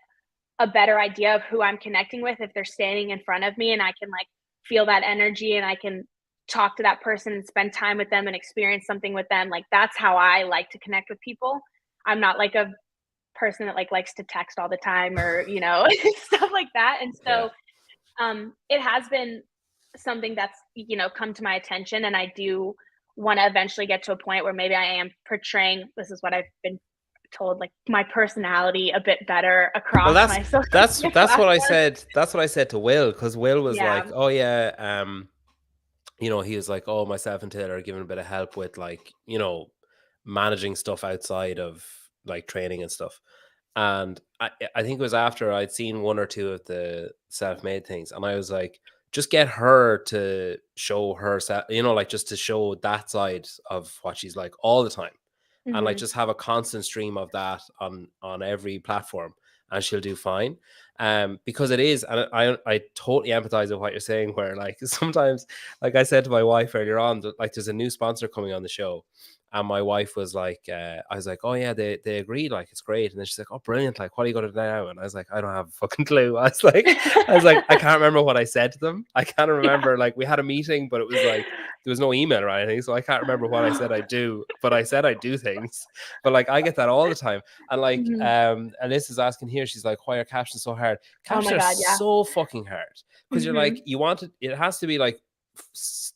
a better idea of who I'm connecting with if they're standing in front of me, and I can like feel that energy, and I can talk to that person and spend time with them and experience something with them. Like that's how I like to connect with people. I'm not like a person that like likes to text all the time or, stuff like that. And yeah. so it has been something that's come to my attention, and I do want to eventually get to a point where maybe I am portraying, this is what I've been told, like my personality a bit better Well, across my social media that's what I platforms. said. That's what I said to Will, because Will was like, Yeah. "Oh yeah, he was like, oh, myself and Taylor are giving a bit of help with like, managing stuff outside of like training and stuff." And I think it was after I'd seen one or two of the self-made things, and I was like, just get her to show herself, like just to show that side of what she's like all the time, and like Hmm. just have a constant stream of that on every platform, and she'll do fine. Because it is, and I totally empathize with what you're saying, where like sometimes, like I said to my wife earlier on, that like there's a new sponsor coming on the show, And my wife was like, I was like, oh yeah, they agreed, like it's great. And then she's like, oh brilliant, like what are you gonna do now? And I was like, I don't have a fucking clue. I was like, I can't remember what I said to them. I can't Yeah. remember, like we had a meeting, but it was like there was no email or anything, so I can't remember what I said I do. But I said I do things. But like I get that all the time. And like Mhm. Alyssa's asking here, she's like, why are captions so hard? Oh Captions my are God, yeah. so fucking hard because you're like, Mhm. you want it has to be like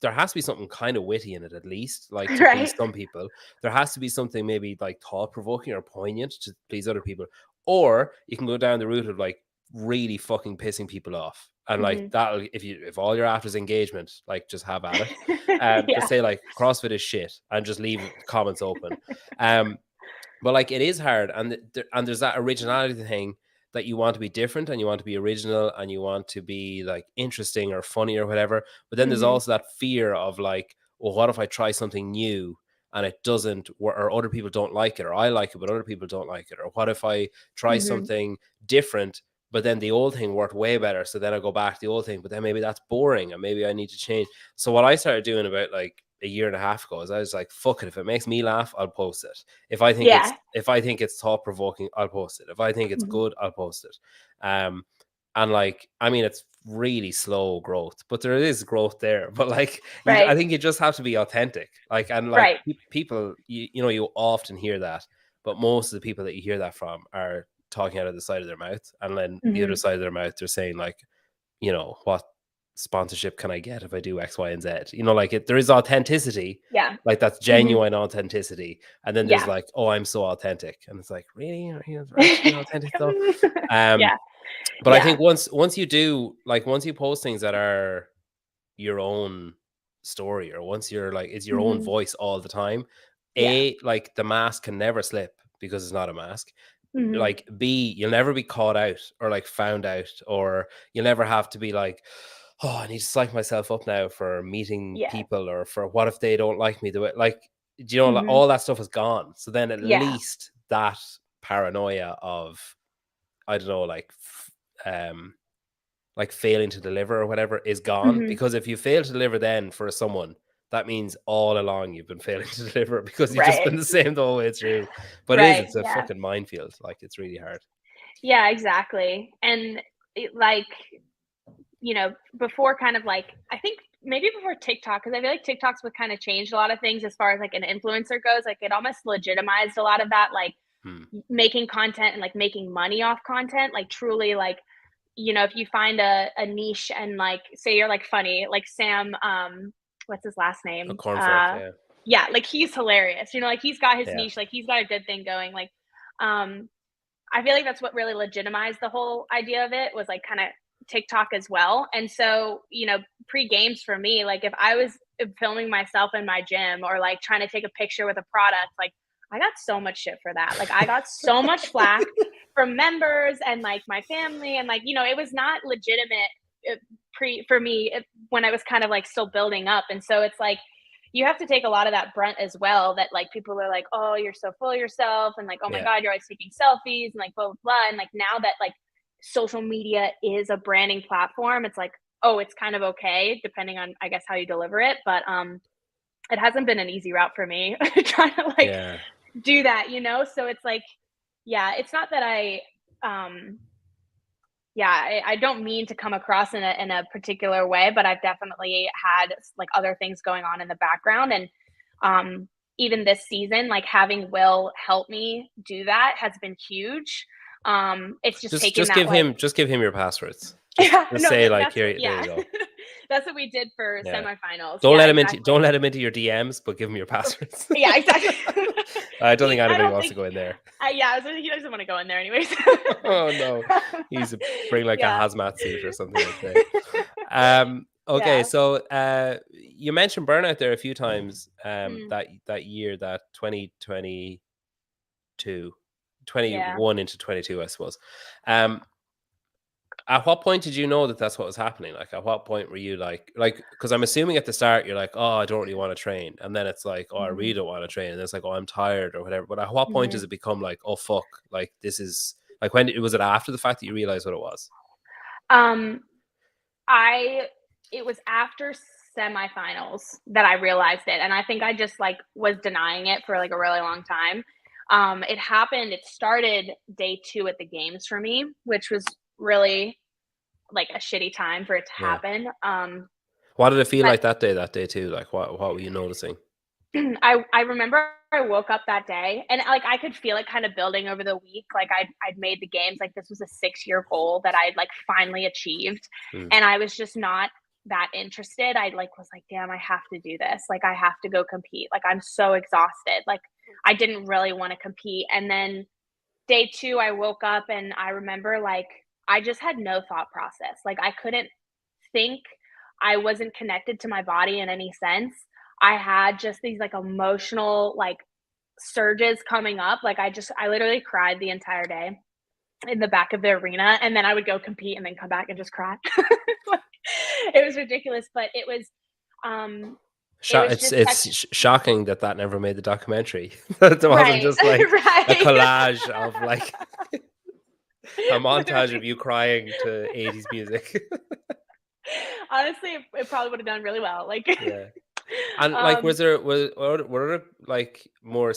there has to be something kind of witty in it, at least, like to please Right. some people. There has to be something maybe like thought provoking or poignant to please other people. Or you can go down the route of like really fucking pissing people off. And like Mhm. that'll, if all you're after is engagement, like just have at it. Just Yeah. say like CrossFit is shit and just leave comments open. Um, but like it is hard, and and there's that originality thing that you want to be different and you want to be original and you want to be like interesting or funny or whatever. But then there's Mhm. also that fear of like, well, what if I try something new and it doesn't, or other people don't like it, or I like it but other people don't like it, or what if I try Mhm. something different but then the old thing worked way better, so then I go back to the old thing, but then maybe that's boring and maybe I need to change. So what I started doing about like a year and a half ago is I was like, fuck it, if it makes me laugh, I'll post it. Yeah. If I think it's thought provoking, I'll post it. If I think it's Mhm. good, I'll post it. Um, and like, I mean, it's really slow growth, but there is growth there. But like, I Right. think you just have to be authentic. Like, and like Right. people, you know, you often hear that, but most of the people that you hear that from are talking out of the side of their mouth, and then the other Mhm. side of their mouth, they're saying like, you know, what sponsorship can I get if I do X, Y, and Z? You know, like there is authenticity, Yeah. like that's Mhm. genuine authenticity. And then there's Yeah. like, oh, I'm so authentic. And it's like, really? Are you actually authentic though? Um, Yeah. but I Yeah. think once you do, like once you post things that are your own story, or once you're like it's your own Mhm. voice all the time, Yeah. like the mask can never slip because it's not a mask. Mhm. Like B, you'll never be caught out or like found out, or you'll never have to be like, oh, I need to psych myself up now for meeting Yeah. people, or for what if they don't like me the way, like, you know, like, Mhm. all that stuff is gone. So then at Yeah. least that paranoia of, I don't know, like failing to deliver or whatever is gone, Mhm. because if you fail to deliver then for someone, that means all along you've been failing to deliver because you've just Right. been the same the whole way through. But Right. it's a Yeah. fucking minefield. Like it's really hard. Yeah, exactly. And it, like, before kind of like I think maybe before TikTok, because I feel like TikTok's what kind of changed a lot of things as far as like an influencer goes. Like it almost legitimized a lot of that, like Hmm. making content and like making money off content. Like truly, like if you find a niche and like say you're like funny, like Sam, what's his last A name? cornfork, yeah. Yeah, like he's hilarious. Like he's got his Yeah. niche, like he's got a good thing going. Like, um, I feel like that's what really legitimized the whole idea of it was like kind of TikTok as well. And so, pre games for me, like if I was filming myself in my gym or like trying to take a picture with a product, like I got so much shit for that. Like I got so much flack from members and like my family. And like, it was not legitimate for me when I was kind of like still building up. And so it's like, you have to take a lot of that brunt as well, that like people are like, oh, you're so full of yourself, and like, oh my Yeah. god, you're always taking selfies, and like blah blah blah. And like now that like social media is a branding platform, it's like, oh, it's kind of okay depending on, I guess, how you deliver it. But it hasn't been an easy route for me trying to like Yeah. do that. So it's like, yeah, it's not that um yeah, I don't mean to come across in a particular way, but I've definitely had like other things going on in the background. And even this season, like having Will help me do that has been huge. It's just taken Just that like give him your passwords. yeah, Just no, say like, that's what, here, there yeah. you go. That's what we did for Yeah. semifinals. Don't Yeah, let him into exactly. your DMs, but give him your passwords. Yeah, exactly. I don't think I anybody don't wants to think. go in there. Yeah, so he doesn't want to go in there anyways. Oh no. He's bring like a Yeah. hazmat suit or something, I'd say. Okay, Yeah. so you mentioned burnout there a few times, Mm, that year, that 2022, yeah. 21 into 22, I suppose. Um at what point did you know that that's what was happening? Like, at what point were you like, because I'm assuming at the start you're like, oh, I don't really want to train, and then it's like, oh, I Mhm, really don't want to train, and then it's like, oh, I'm tired or whatever. But at what point mhm. does it become like, oh fuck, like this is like, when was it after the fact that you realized what it was? Um, I it was after semifinals that I realized it. And I think I just like was denying it for like a really long time. It started day 2 at the games for me, which was really like a shitty time for it to Yeah. happen. What did it feel But like that day too? Like what were you noticing? I remember I woke up that day and like I could feel it kind of building over the week. Like I'd made the games, like this was a 6-year goal that I'd like finally achieved. Mm. And I was just not that interested. I like was like, damn, I have to do this. Like I have to go compete. Like I'm so exhausted. Like I didn't really want to compete. And then day 2, I woke up and I remember like I just had no thought process. Like I couldn't think. I wasn't connected to my body in any sense. I had just these like emotional like surges coming up. Like I literally cried the entire day in the back of the arena, and then I would go compete and then come back and just cry. Like, it was ridiculous, but um it was just such Shocking that never made the documentary. It wasn't right. just like a Right. collage of like a montage of you crying to 80s music. Honestly, it probably would have done really well. Like Yeah. And like, um were there like more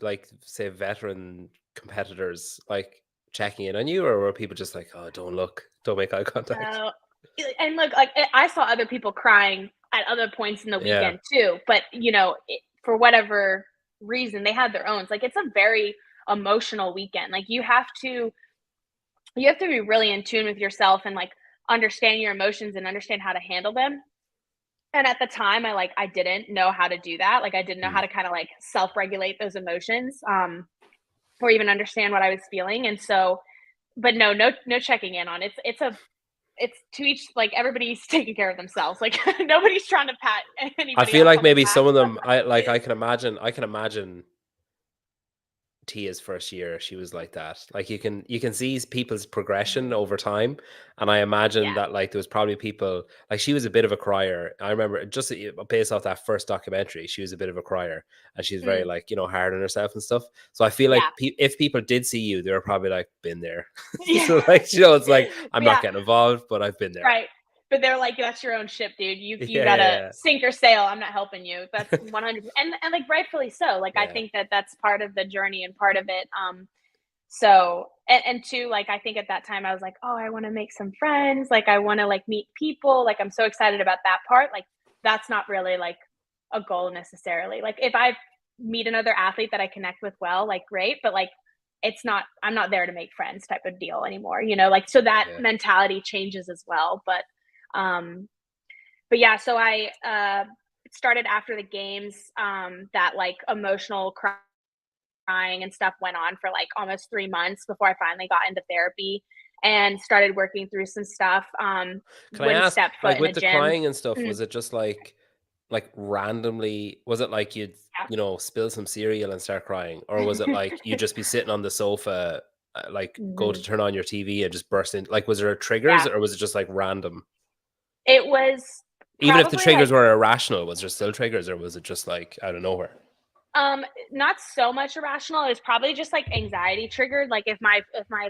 like say veteran competitors like checking in on you, or were people just like, oh, don't look, don't make eye contact? no. And look, like I saw other people crying at other points in the Yeah. weekend too, but for whatever reason, they had their own. Like it's a very emotional weekend. Like you have to be really in tune with yourself and like understand your emotions and understand how to handle them. And at the time, I didn't know how to do that. Like I didn't know how Mm. to kind of like self-regulate those emotions, or even understand what I was feeling. And so, but no checking in on it's to each, like everybody's taking care of themselves. Like nobody's trying to pat I anybody feel else like on the maybe back. some of them, I can imagine Tia's first year, she was like that. Like you can see people's progression Mhm. over time, and I imagine Yeah. that like there was probably people like she was a bit of a crier. I remember just based off that first documentary, she was a bit of a crier, and she was very Mm, like hard on herself and stuff. So I feel like yeah. if people did see you, they were probably like been there. Yeah. So like it's like I'm not Yeah. getting involved, but I've been there. Right. But they're like, "That's your own ship, dude. You Yeah, gotta yeah, sink or sail. I'm not helping you." That's 100, and like rightfully so. Like I yeah, think that that's part of the journey and part of it. So and two, like I think at that time I was like, "Oh, I want to make some friends. Like I want to like meet people. Like I'm so excited about that part." Like that's not really like a goal necessarily. Like if I meet another athlete that I connect with well, like great, but like it's not I'm not there to make friends type of deal anymore, like so that yeah. mentality changes as well. Um but yeah, so I started after the games, that like emotional crying and stuff went on for like almost 3 months before I finally got into therapy and started working through some stuff. Can I Wouldn't ask, step foot like, in a with the gym. crying and stuff, Mm, was it just like randomly, was it like you'd, yeah. spill some cereal and start crying? Or was it like you'd just be sitting on the sofa, like go to Mhm. turn on your TV and just burst in? Like, was there triggers Yeah. or was it just like random? It was Even if the probably triggers like were irrational, was there still triggers or was it just like out of nowhere? not so much irrational. It was probably just like anxiety triggered. Like if my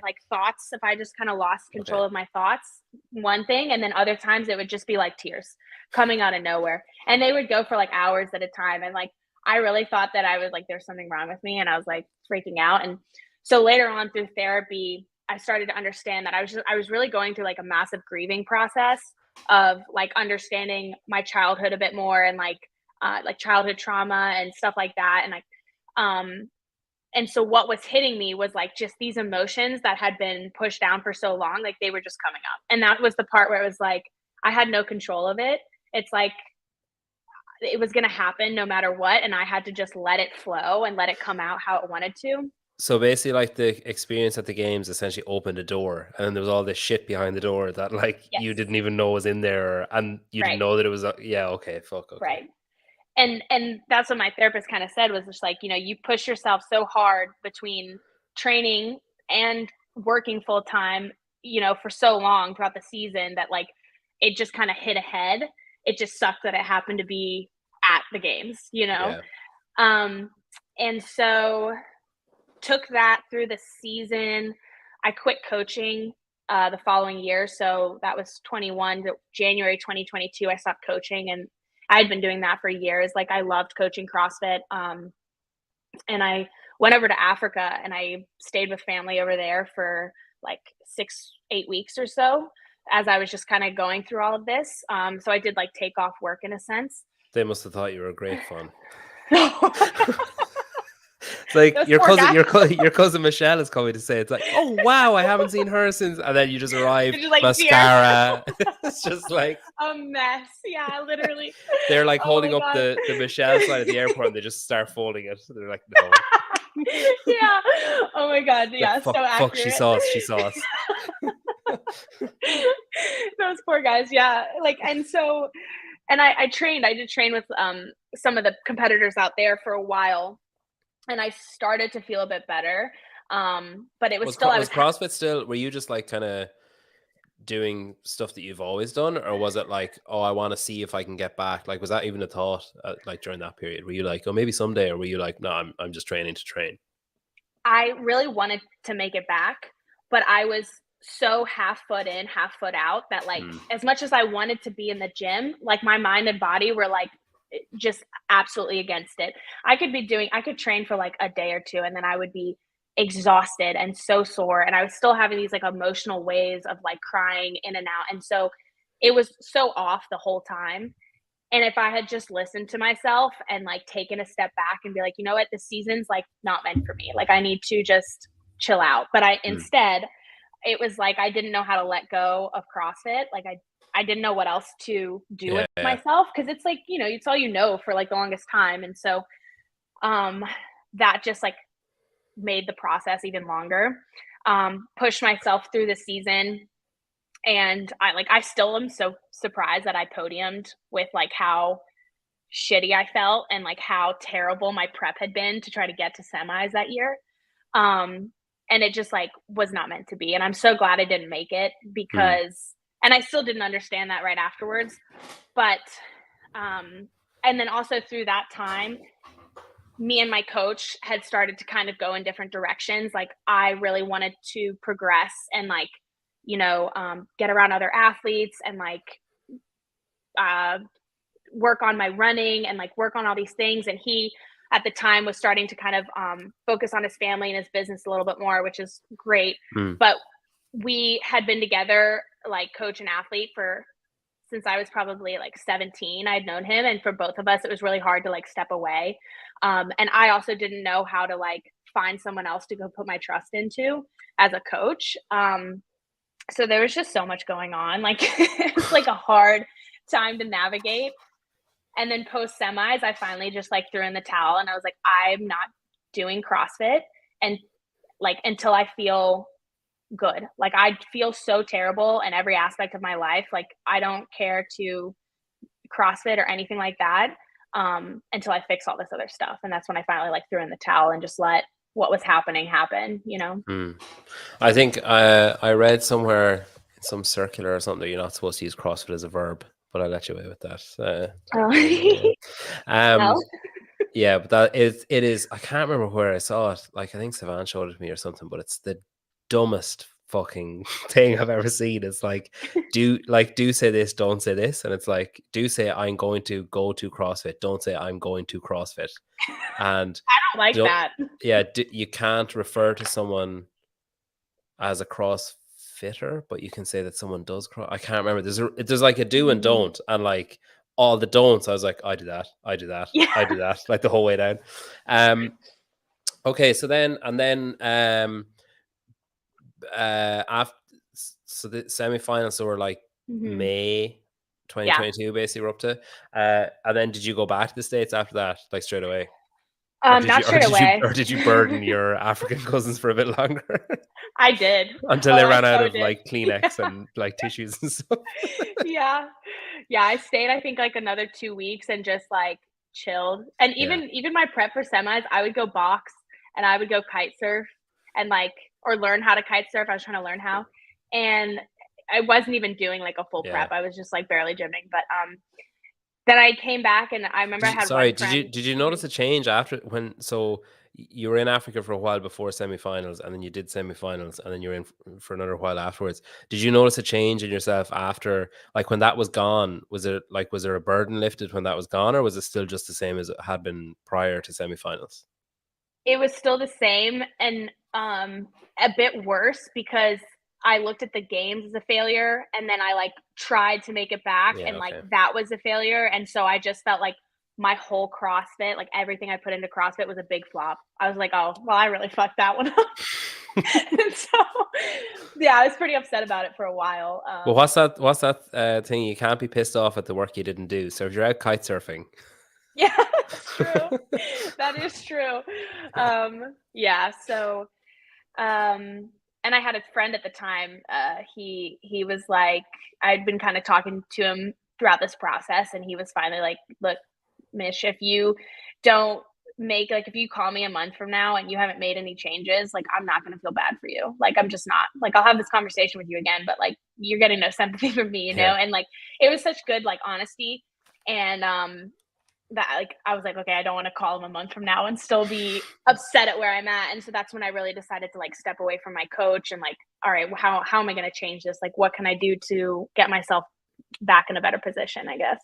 like thoughts, if I just kind of lost Okay. control of my thoughts, one thing, and then other times it would just be like tears coming out of nowhere, and they would go for like hours at a time. And like I really thought that I was like there's something wrong with me, and I was like freaking out. And so later on through therapy, I started to understand that I was really going through like a massive grieving process of like understanding my childhood a bit more and like childhood trauma and stuff like that. Um, and so what was hitting me was like just these emotions that had been pushed down for so long, like they were just coming up. And that was the part where it was like I had no control of it. It's like it was going to happen no matter what. And I had to just let it flow and let it come out how it wanted to. So basically, like the experience at the games essentially opened a door, and then there was all this shit behind the door that like you Yes. didn't even know was in there, and you didn't Right. know that it was. Yeah, okay, fuck, okay, Right. And that's what my therapist kind of said was just like, you push yourself so hard between training and working full time, for so long throughout the season that like it just kind of hit ahead. It just sucked that it happened to be at the games. yeah. Um and so took that through the season. I quit coaching the following year. So that was 21 to January 2022. I stopped coaching, and I had been doing that for years. Like I loved coaching CrossFit. And I went over to Africa and I stayed with family over there for like 6, 8 weeks or so as I was just kind of going through all of this. So I did like take off work in a sense. They must have thought you were great fun. Those It's like your poor cousin, guys. your cousin Michelle is coming to say, it's like, oh wow, I haven't seen her since, and then you just arrive, It's just like mascara. It's just like a mess. Yeah, literally. they're like Oh holding my up God. the Michelle side of the airport, and they just start folding it. They're like, no. Yeah. Oh my God. Yeah. Like, So fuck, she accurate. saw us. She saw us. Those poor guys. Yeah. Like, and so, and I did train with some of the competitors out there for a while, and I started to feel a bit better. But it was still, I Was was CrossFit still? Were you just like kind of doing stuff that you've always done, or was it like, oh, I want to see if I can get back? Like, was that even a thought? Like during that period, were you like, oh, maybe someday, or were you like, no, I'm just training to train? I really wanted to make it back, but I was so half foot in, half foot out that like as much as I wanted to be in the gym, like my mind and body were like just absolutely against it. I could train for like a day or two and then I would be exhausted and so sore. And I was still having these like emotional waves of like crying in and out. And so it was so off the whole time. And if I had just listened to myself and like taken a step back and be like, you know what, the season's like not meant for me. Like I need to just chill out. But instead, it was like I didn't know how to let go of CrossFit. Like I didn't know what else to do with Yeah. myself because it's like, you know, it's all you know for like the longest time. And so that just like made the process even longer. Pushed myself through the season. And I still am so surprised that I podiumed with like how shitty I felt and like how terrible my prep had been to try to get to semis that year. And it just like was not meant to be. And I'm so glad I didn't make it because, and I still didn't understand that right afterwards. But, and then also through that time, me and my coach had started to kind of go in different directions. Like I really wanted to progress and like, you know, get around other athletes and like work on my running and like work on all these things. And he at the time was starting to kind of focus on his family and his business a little bit more, which is great. But we had been together like coach and athlete since I was probably like 17. I'd known him, and for both of us it was really hard to like step away. And I also didn't know how to like find someone else to go put my trust into as a coach. So there was just so much going on. Like it's like a hard time to navigate. And then post semis, I finally just like threw in the towel and I was like, I'm not doing CrossFit and like until I feel good. Like I feel so terrible in every aspect of my life. Like I don't care to CrossFit or anything like that until I fix all this other stuff. And that's when I finally like threw in the towel and just let what was happening happen, you know? I think I read somewhere in some circular or something that you're not supposed to use CrossFit as a verb, but I let you away with that. Well, Yeah, but it is. I can't remember where I saw it. Like I think Savan showed it to me or something. But it's the dumbest fucking thing I've ever seen. It's like do say this, don't say this, and it's like do say I'm going to go to CrossFit, don't say I'm going to CrossFit, and I don't like that. Yeah, you can't refer to someone as a CrossFitter, but you can say that someone does cross. I can't remember. There's like a do and don't, and like all the don'ts. I was like, I do that, I do that, Yeah. I do that, like the whole way down. Okay, so then after so the semifinals, so we're like May 2022, basically we're up to. And then did you go back to the States after that, like straight away? Not straight away. Or did you burden your African cousins for a bit longer? I did. Until they ran out of like Kleenex and like tissues and stuff. Yeah. I stayed I think like another 2 weeks and just like chilled. And even my prep for semis, I would go box and I would go kite surf and like or learn how to kite surf. I was trying to learn how. And I wasn't even doing like a full prep. I was just like barely gymming. But then I came back and I remember I had one friend. Did you notice a change after when? So you were in Africa for a while before semifinals, and then you did semifinals, and then you were in for another while afterwards. Did you notice a change in yourself after, like when that was gone? Was there a burden lifted when that was gone, or was it still just the same as it had been prior to semifinals? It was still the same, and a bit worse because I looked at the games as a failure, and then I like tried to make it back, Yeah. and like Okay. that was a failure. And so I just felt like my whole CrossFit, like everything I put into CrossFit was a big flop. I was like, oh, well, I really fucked that one up. And so, yeah, I was pretty upset about it for a while. Well, what's that thing? You can't be pissed off at the work you didn't do. So if you're out kite surfing, Yeah, that's true. That is true. Yeah, so and I had a friend at the time. He was like, I'd been kind of talking to him throughout this process, and he was finally like, "Look, Mish, if you don't make like if you call me a month from now and you haven't made any changes, like I'm not gonna feel bad for you. Like I'm just not. Like I'll have this conversation with you again, but like you're getting no sympathy from me, you know." yeah. And like it was such good like honesty, and that like I was like, okay, I don't want to call him a month from now and still be upset at where I'm at. And so that's when I really decided to like step away from my coach and like, all right, how am I going to change this? Like, what can I do to get myself back in a better position? I guess.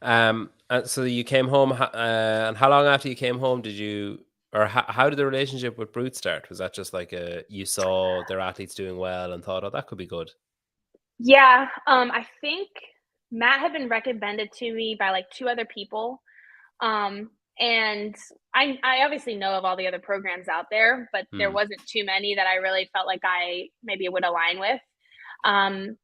And so you came home, and how long after you came home did you, or how did the relationship with Brute start? Was that just like you saw their athletes doing well and thought, oh, that could be good? Yeah, I think Matt had been recommended to me by like two other people. And I obviously know of all the other programs out there, but there Hmm. wasn't too many that I really felt like I maybe would align with. Um,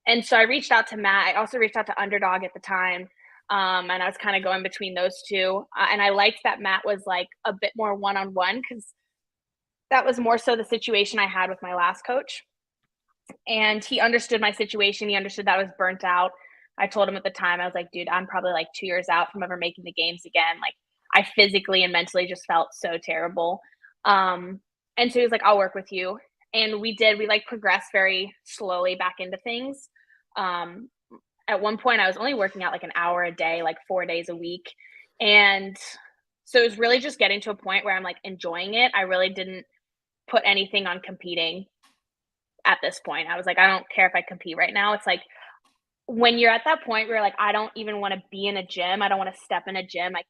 and so I reached out to Matt. I also reached out to Underdog at the time. And I was kind of going between those two. And I liked that Matt was like a bit more one on one because that was more so the situation I had with my last coach. And he understood my situation. He understood that I was burnt out. I told him at the time, I was like, dude, I'm probably like 2 years out from ever making the games again. Like, I physically and mentally just felt so terrible. And so he was like, I'll work with you. And we did. We like progressed very slowly back into things. Um, at one point, I was only working out like an hour a day, like 4 days a week. And so it was really just getting to a point where I'm like enjoying it. I really didn't put anything on competing at this point. I was like, I don't care if I compete right now. It's like when you're at that point where like I don't even want to be in a gym, I don't want to step in a gym. Like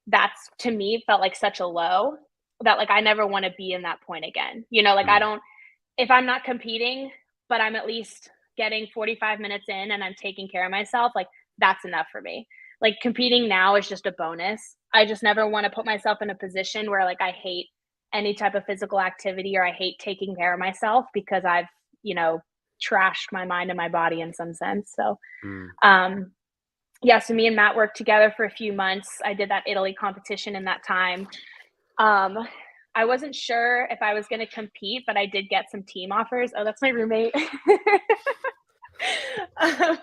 that's to me felt like such a low that like I never want to be in that point again. You know, like I Hmm. don't if I'm not competing, but I'm at least getting 45 minutes in and I'm taking care of myself, like that's enough for me. Like competing now is just a bonus. I just never want to put myself in a position where like I hate any type of physical activity or I hate taking care of myself because I've, you know, trashed my mind and my body in some sense. So, Hmm. um, yeah, so me and Matt worked together for a few months. I did that Italy competition in that time. Um, I wasn't sure if I was going to compete, but I did get some team offers. Oh, that's my roommate. um,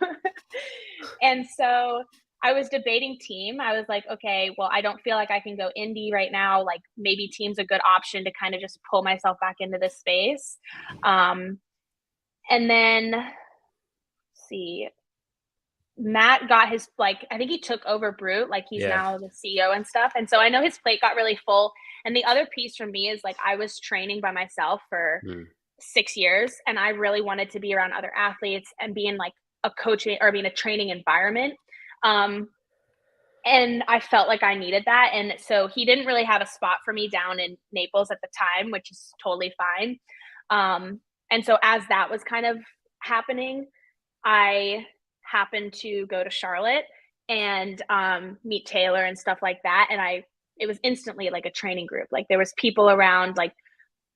and so I was debating team. I was like, okay, well, I don't feel like I can go indie right now. Like maybe team's a good option to kind of just pull myself back into this space. Um, and then see, Matt got his like I think he took over Brute, like he's Yeah. now the CEO and stuff. And so I know his plate got really full. And the other piece for me is like I was training by myself for Hmm. 6 years and I really wanted to be around other athletes and be in like a coaching or being a training environment. Um, and I felt like I needed that. And so he didn't really have a spot for me down in Naples at the time, which is totally fine. And so as that was kind of happening, I happened to go to Charlotte and meet Taylor and stuff like that. And it was instantly like a training group. Like there was people around. Like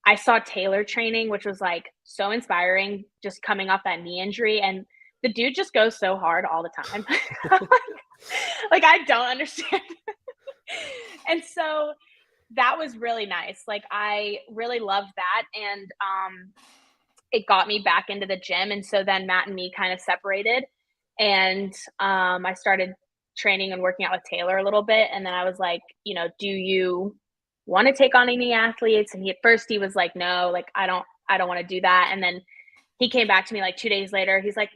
I saw Taylor training, which was like so inspiring, just coming off that knee injury. And the dude just goes so hard all the time. Like I don't understand. And so that was really nice. Like I really loved that. And it got me back into the gym. And so then Matt and me kind of separated. And I started training and working out with Taylor a little bit. And then I was like, you know, do you want to take on any athletes? And he at first he was like, no, like I don't want to do that. And then he came back to me like 2 days later. He's like,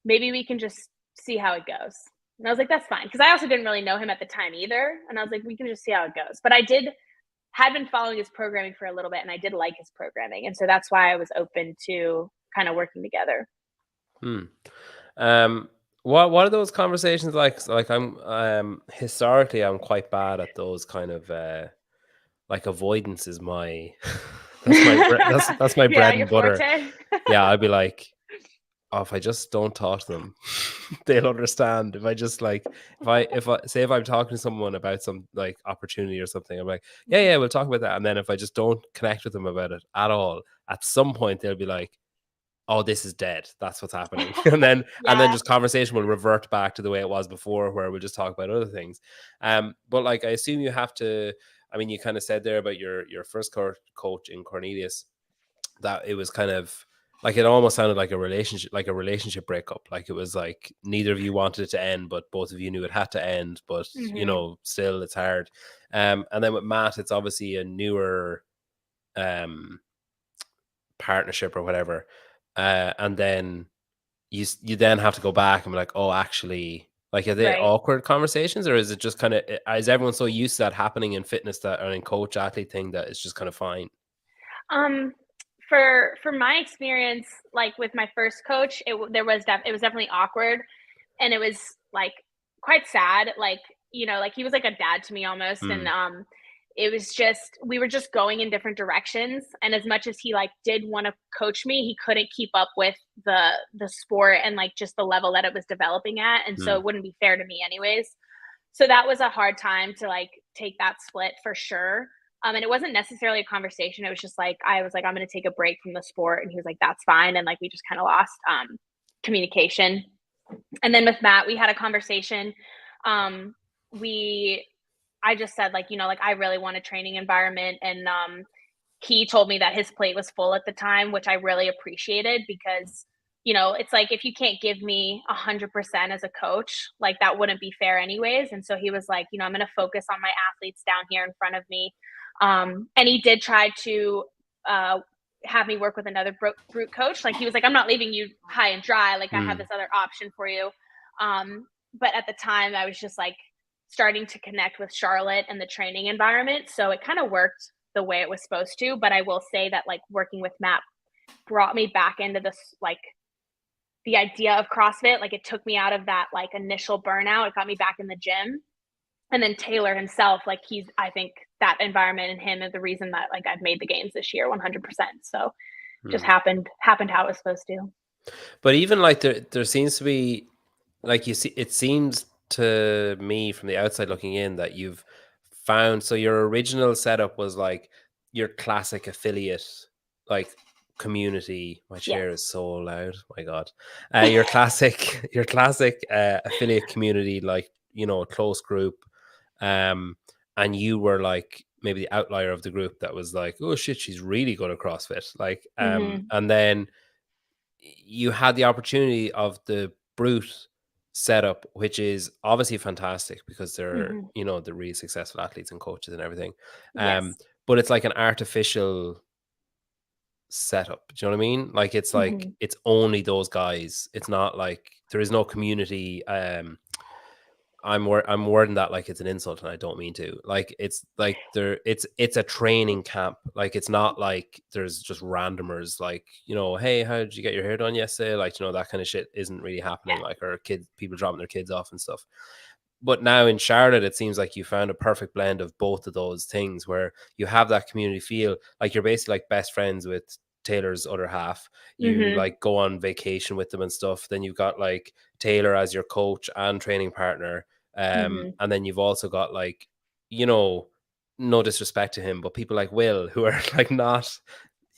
maybe we can just see how it goes. And I was like, that's fine. Cause I also didn't really know him at the time either. And I was like, we can just see how it goes. But I did had been following his programming for a little bit, and I did like his programming, and so that's why I was open to kind of working together. What are those conversations like? So, like, I'm historically I'm quite bad at those kind of like avoidance is my that's my Yeah, bread your and butter. forte. Yeah, I'd be like, oh, if I just don't talk to them, they'll understand. If I just like, if I say if I'm talking to someone about some like opportunity or something, I'm like, yeah, we'll talk about that. And then if I just don't connect with them about it at all, at some point they'll be like, oh, this is dead. That's what's happening. And then Yeah. just conversation will revert back to the way it was before, where we'll just talk about other things. But like I assume you have to. I mean, you kind of said there about your first coach in Cornelius that it was kind of like it almost sounded like a relationship breakup. Like it was like neither of you wanted it to end, but both of you knew it had to end. But still it's hard. And then with Matt, it's obviously a newer um partnership or whatever. And then you then have to go back and be like, oh, actually, like, are they Right. awkward conversations, or is it just kind of, is everyone so used to that happening in fitness that, or in coach athlete thing, that it's just kind of fine? Um, for my experience, like with my first coach, it was definitely awkward, and it was like quite sad. Like like he was like a dad to me almost, and Mm, it was just we were just going in different directions. And as much as he like did want to coach me, he couldn't keep up with the sport and like just the level that it was developing at, and so mm, it wouldn't be fair to me anyways. So that was a hard time to like take that split for sure. And it wasn't necessarily a conversation. It was just like I was like, I'm going to take a break from the sport, and he was like, that's fine. And like we just kind of lost communication. And then with Matt, we had a conversation. Um, we I just said like like I really want a training environment, and he told me that his plate was full at the time, which I really appreciated because it's like if you can't give me 100% as a coach, like that wouldn't be fair anyways. And so he was like, I'm going to focus on my athletes down here in front of me. And he did try to have me work with another brute coach. Like he was like, I'm not leaving you high and dry. Like I have mm. this other option for you. But at the time I was just like starting to connect with Charlotte and the training environment. So it kind of worked the way it was supposed to. But I will say that like working with Matt brought me back into this, like the idea of CrossFit. Like it took me out of that like initial burnout. It got me back in the gym. And then Taylor himself, like I think that environment and him is the reason that like I've made the games this year 100%. So just Hmm. happened how it was supposed to. But even like there seems to be, like, you see, it seems to me from the outside looking in that you've found, so your original setup was like your classic affiliate, like, community. My Yes. chair is so loud, my god. Your classic your classic affiliate community, like, close group. um and you were like maybe the outlier of the group that was like, oh shit, she's really good at CrossFit, like, Mm-hmm. and then you had the opportunity of the brute setup, which is obviously fantastic because they're, Mm-hmm. they're really successful athletes and coaches and everything. Yes. But it's like an artificial setup. Do you know what I mean? Like it's like Mm-hmm. it's only those guys. It's not like there is no community. I'm wording that like it's an insult, and I don't mean to. Like it's like it's a training camp. Like it's not like there's just randomers, like, hey, how did you get your hair done yesterday? Like, that kind of shit isn't really happening. Like, or people dropping their kids off and stuff. But now in Charlotte, it seems like you found a perfect blend of both of those things, where you have that community feel, like you're basically like best friends with Taylor's other half. You Mm-hmm. like go on vacation with them and stuff. Then you've got like Taylor as your coach and training partner. Mm-hmm. And then you've also got like, you know, no disrespect to him, but people like Will, who are like not,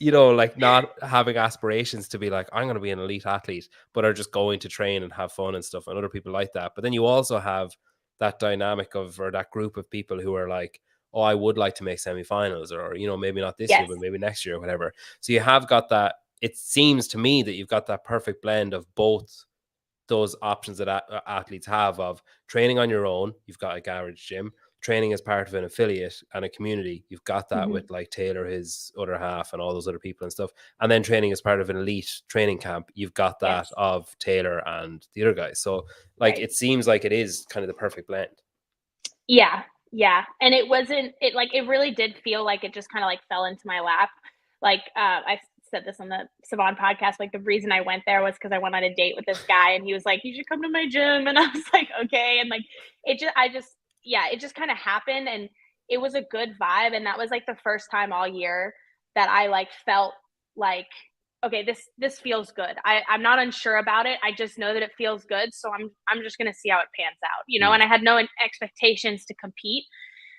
like not having aspirations to be like, I'm going to be an elite athlete, but are just going to train and have fun and stuff, and other people like that. But then you also have that dynamic of, or that group of people who are like, oh, I would like to make semifinals, or, maybe not this year, Yes. but maybe next year or whatever. So you have got that. It seems to me that you've got that perfect blend of both those options that athletes have, of training on your own. You've got a garage gym, training as part of an affiliate and a community. You've got that Mm-hmm. with like Taylor, his other half, and all those other people and stuff. And then training as part of an elite training camp. You've got that Yes. of Taylor and the other guys. So like Right. it seems like it is kind of the perfect blend. Yeah. Yeah, and it wasn't it really did feel like it just kinda, like, fell into my lap. Like, I said this on the Savon podcast, like, the reason I went there was because I went on a date with this guy, and he was like, "You should come to my gym," and I was like, "Okay," and, like, it just kinda happened, and it was a good vibe, and that was, like, the first time all year that I, like, felt like, "Okay, this feels good. I'm not unsure about it, I just know that it feels good, so I'm just gonna see how it pans out," you know, Hmm. and I had no expectations to compete,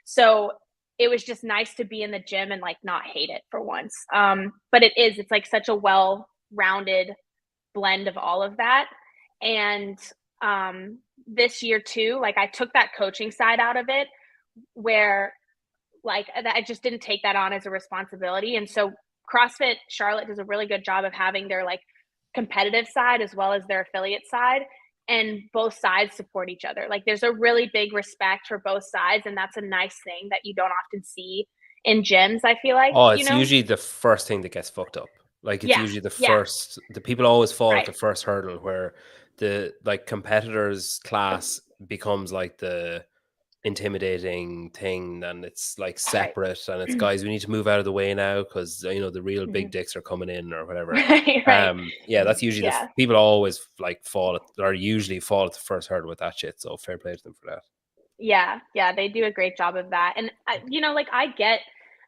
so it was just nice to be in the gym and like not hate it for once. But it's like such a well-rounded blend of all of that. And this year too, like I took that coaching side out of it where I just didn't take that on as a responsibility. And so CrossFit Charlotte does a really good job of having their like competitive side as well as their affiliate side, and both sides support each other. Like there's a really big respect for both sides, and that's a nice thing that you don't often see in gyms, I feel like, Oh, you it's know? usually the first thing that gets fucked up. Like, it's Yeah. usually Yeah. the people always fall at Right. the first hurdle where the, like, competitors class becomes, like, the intimidating thing, and it's, like, Right. separate, and it's, "Guys, we need to move out of the way now because the real big Mhm. dicks are coming in," or whatever. Right, right. Yeah, that's usually Yeah. people always, like, usually fall at the first hurdle with that shit, so fair play to them for that. Yeah, yeah, they do a great job of that, and like, I get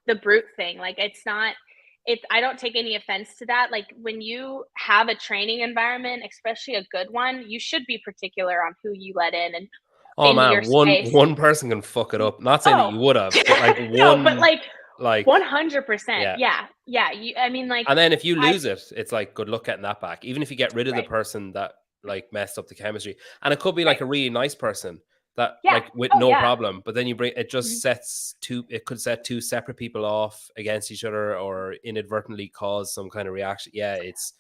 the brute thing, like, I don't take any offense to that, like, when you have a training environment, especially a good one, you should be particular on who you let in and Oh, into your man, one space. one person can fuck it up. Not saying that Oh, you would have, but, like, no, but, one, like, like, 100%, yeah. yeah, yeah, I mean, like, And then if you I lose it, it's like, good luck getting that back. Even if you get rid of the right, person that, like, messed up the chemistry. And it could be, right, like, a really nice person that, yeah, like, with oh, no yeah, problem, but then you bring it, mhm, just it could set 2 separate people off against each other, or inadvertently cause some kind of reaction. Yeah, it's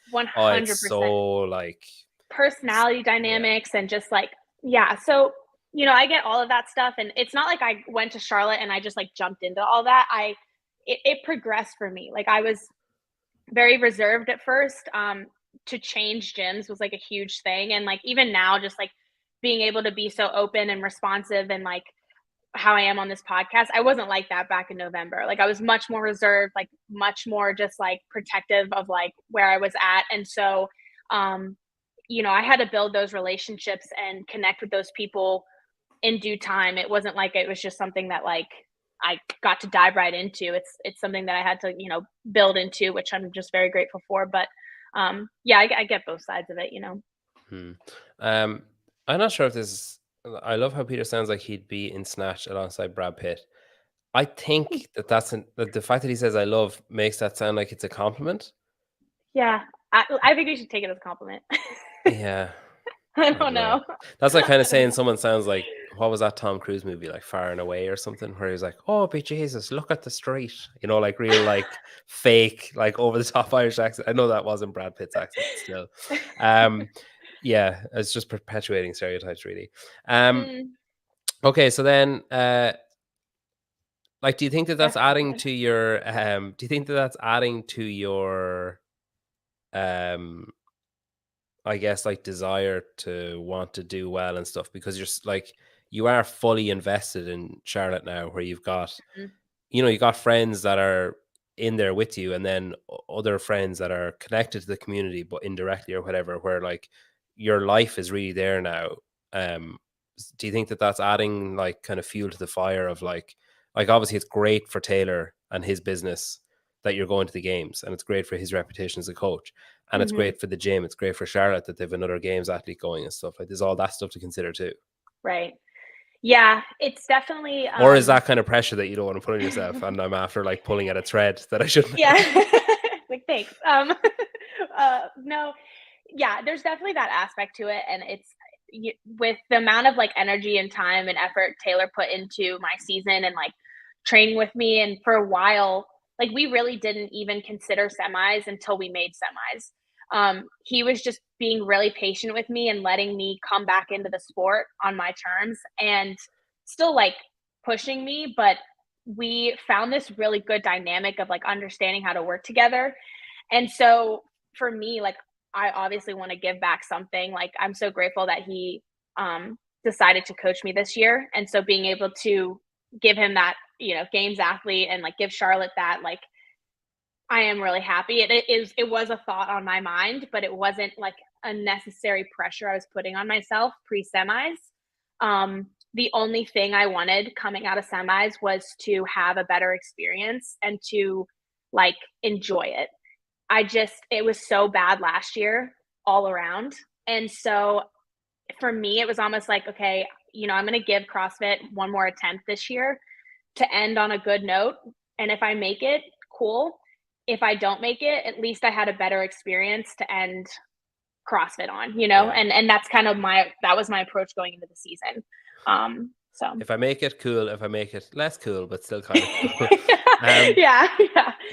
so, 100%. like, s Personality yeah. dynamics and just like yeah, so, I get all of that stuff, and it's not like I went to Charlotte and I just, like, jumped into all that. It progressed for me. Like, I was very reserved at first, to change gyms was, like, a huge thing, and, like, even now, just, like, being able to be so open and responsive and, like, how I am on this podcast, I wasn't like that back in November. Like, I was much more reserved, like, much more just, like, protective of, like, where I was at, and so, um, I had to build those relationships and connect with those people in due time. It wasn't like it was just something that, like, I got to dive right into. It's something that I had to, build into, which I'm just very grateful for, but, yeah, I get both sides of it. Hmm. Um, I'm not sure if this is I love how Peter sounds like he'd be in Snatch alongside Brad Pitt. I think that the fact that he says "I love" makes that sound like it's a compliment. Yeah, I think we should take it as a compliment. Yeah, I I don't don't know. know. That's like kinda I don't saying know. someone sounds like, what was that Tom Cruise movie, like, Far and Away or something, where he's like, "Oh, be Jesus, look at the street." Like, real, like, fake, like, over the top Irish accent. I know that wasn't Brad Pitt's accent, but still. Um, yeah, it's just perpetuating stereotypes, really. Um, Mm, okay, so then, like, do you think that yeah, that's go adding ahead. to your, do you think that that's adding to your, um I guess, like, desire to want to do well and stuff, because like, you are fully invested in Charlotte now, where you've got, Mhm, you got friends that are in there with you, and then other friends that are connected to the community, but indirectly or whatever, where, like, your life is really there now. Do you think that that's adding, like, kind of fuel to the fire of, like, obviously it's great for Taylor and his business that you're going to the games, and it's great for his reputation as a coach, and it's mhm, great for the gym. It's great for Charlotte that they've another games athlete going and stuff. Like, there's all that stuff to consider too. right. Yeah, it's definitely, Or is that kind of pressure that you don't want to put on yourself? And I'm after, like, pulling at a thread that I shouldn't yeah. have. Like, thanks. No, yeah, there's definitely that aspect to it, and with the amount of like energy and time and effort Taylor put into my season and like training with me, and for a while, like we really didn't even consider semis until we made semis. He was just being really patient with me and letting me come back into the sport on my terms, and still like pushing me, but we found this really good dynamic of like understanding how to work together. And so for me, like I obviously want to give back something. Like I'm so grateful that he decided to coach me this year. And so being able to give him that, games athlete and like give Charlotte that, like, I am really happy. It was a thought on my mind, but it wasn't like a necessary pressure I was putting on myself pre-semis. The only thing I wanted coming out of semis was to have a better experience and to like enjoy it. It was so bad last year all around. And so for me, it was almost like, okay, I'm going to give CrossFit one more attempt this year to end on a good note. And if I make it, cool. If I don't make it, at least I had a better experience to end CrossFit on, Yeah. and that's kind of that was my approach going into the season. So if I make it, cool. If I make it, less cool, but still kind of cool. yeah.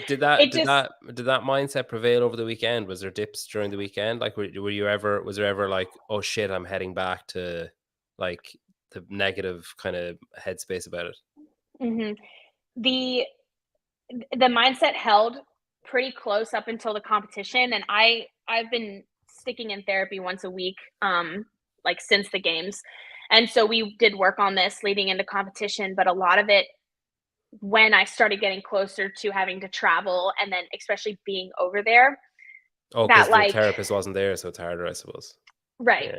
Did that mindset prevail over the weekend? Was there dips during the weekend? Like, was there ever like, oh shit, I'm heading back to like the negative kind of headspace about it? Mm-hmm. The mindset held pretty close up until the competition, and I've been sticking in therapy once a week, like since the games, and so we did work on this leading into competition, but a lot of it when I started getting closer to having to travel and then especially being over there. Oh, because the therapist wasn't there, so it's harder, I suppose. Right.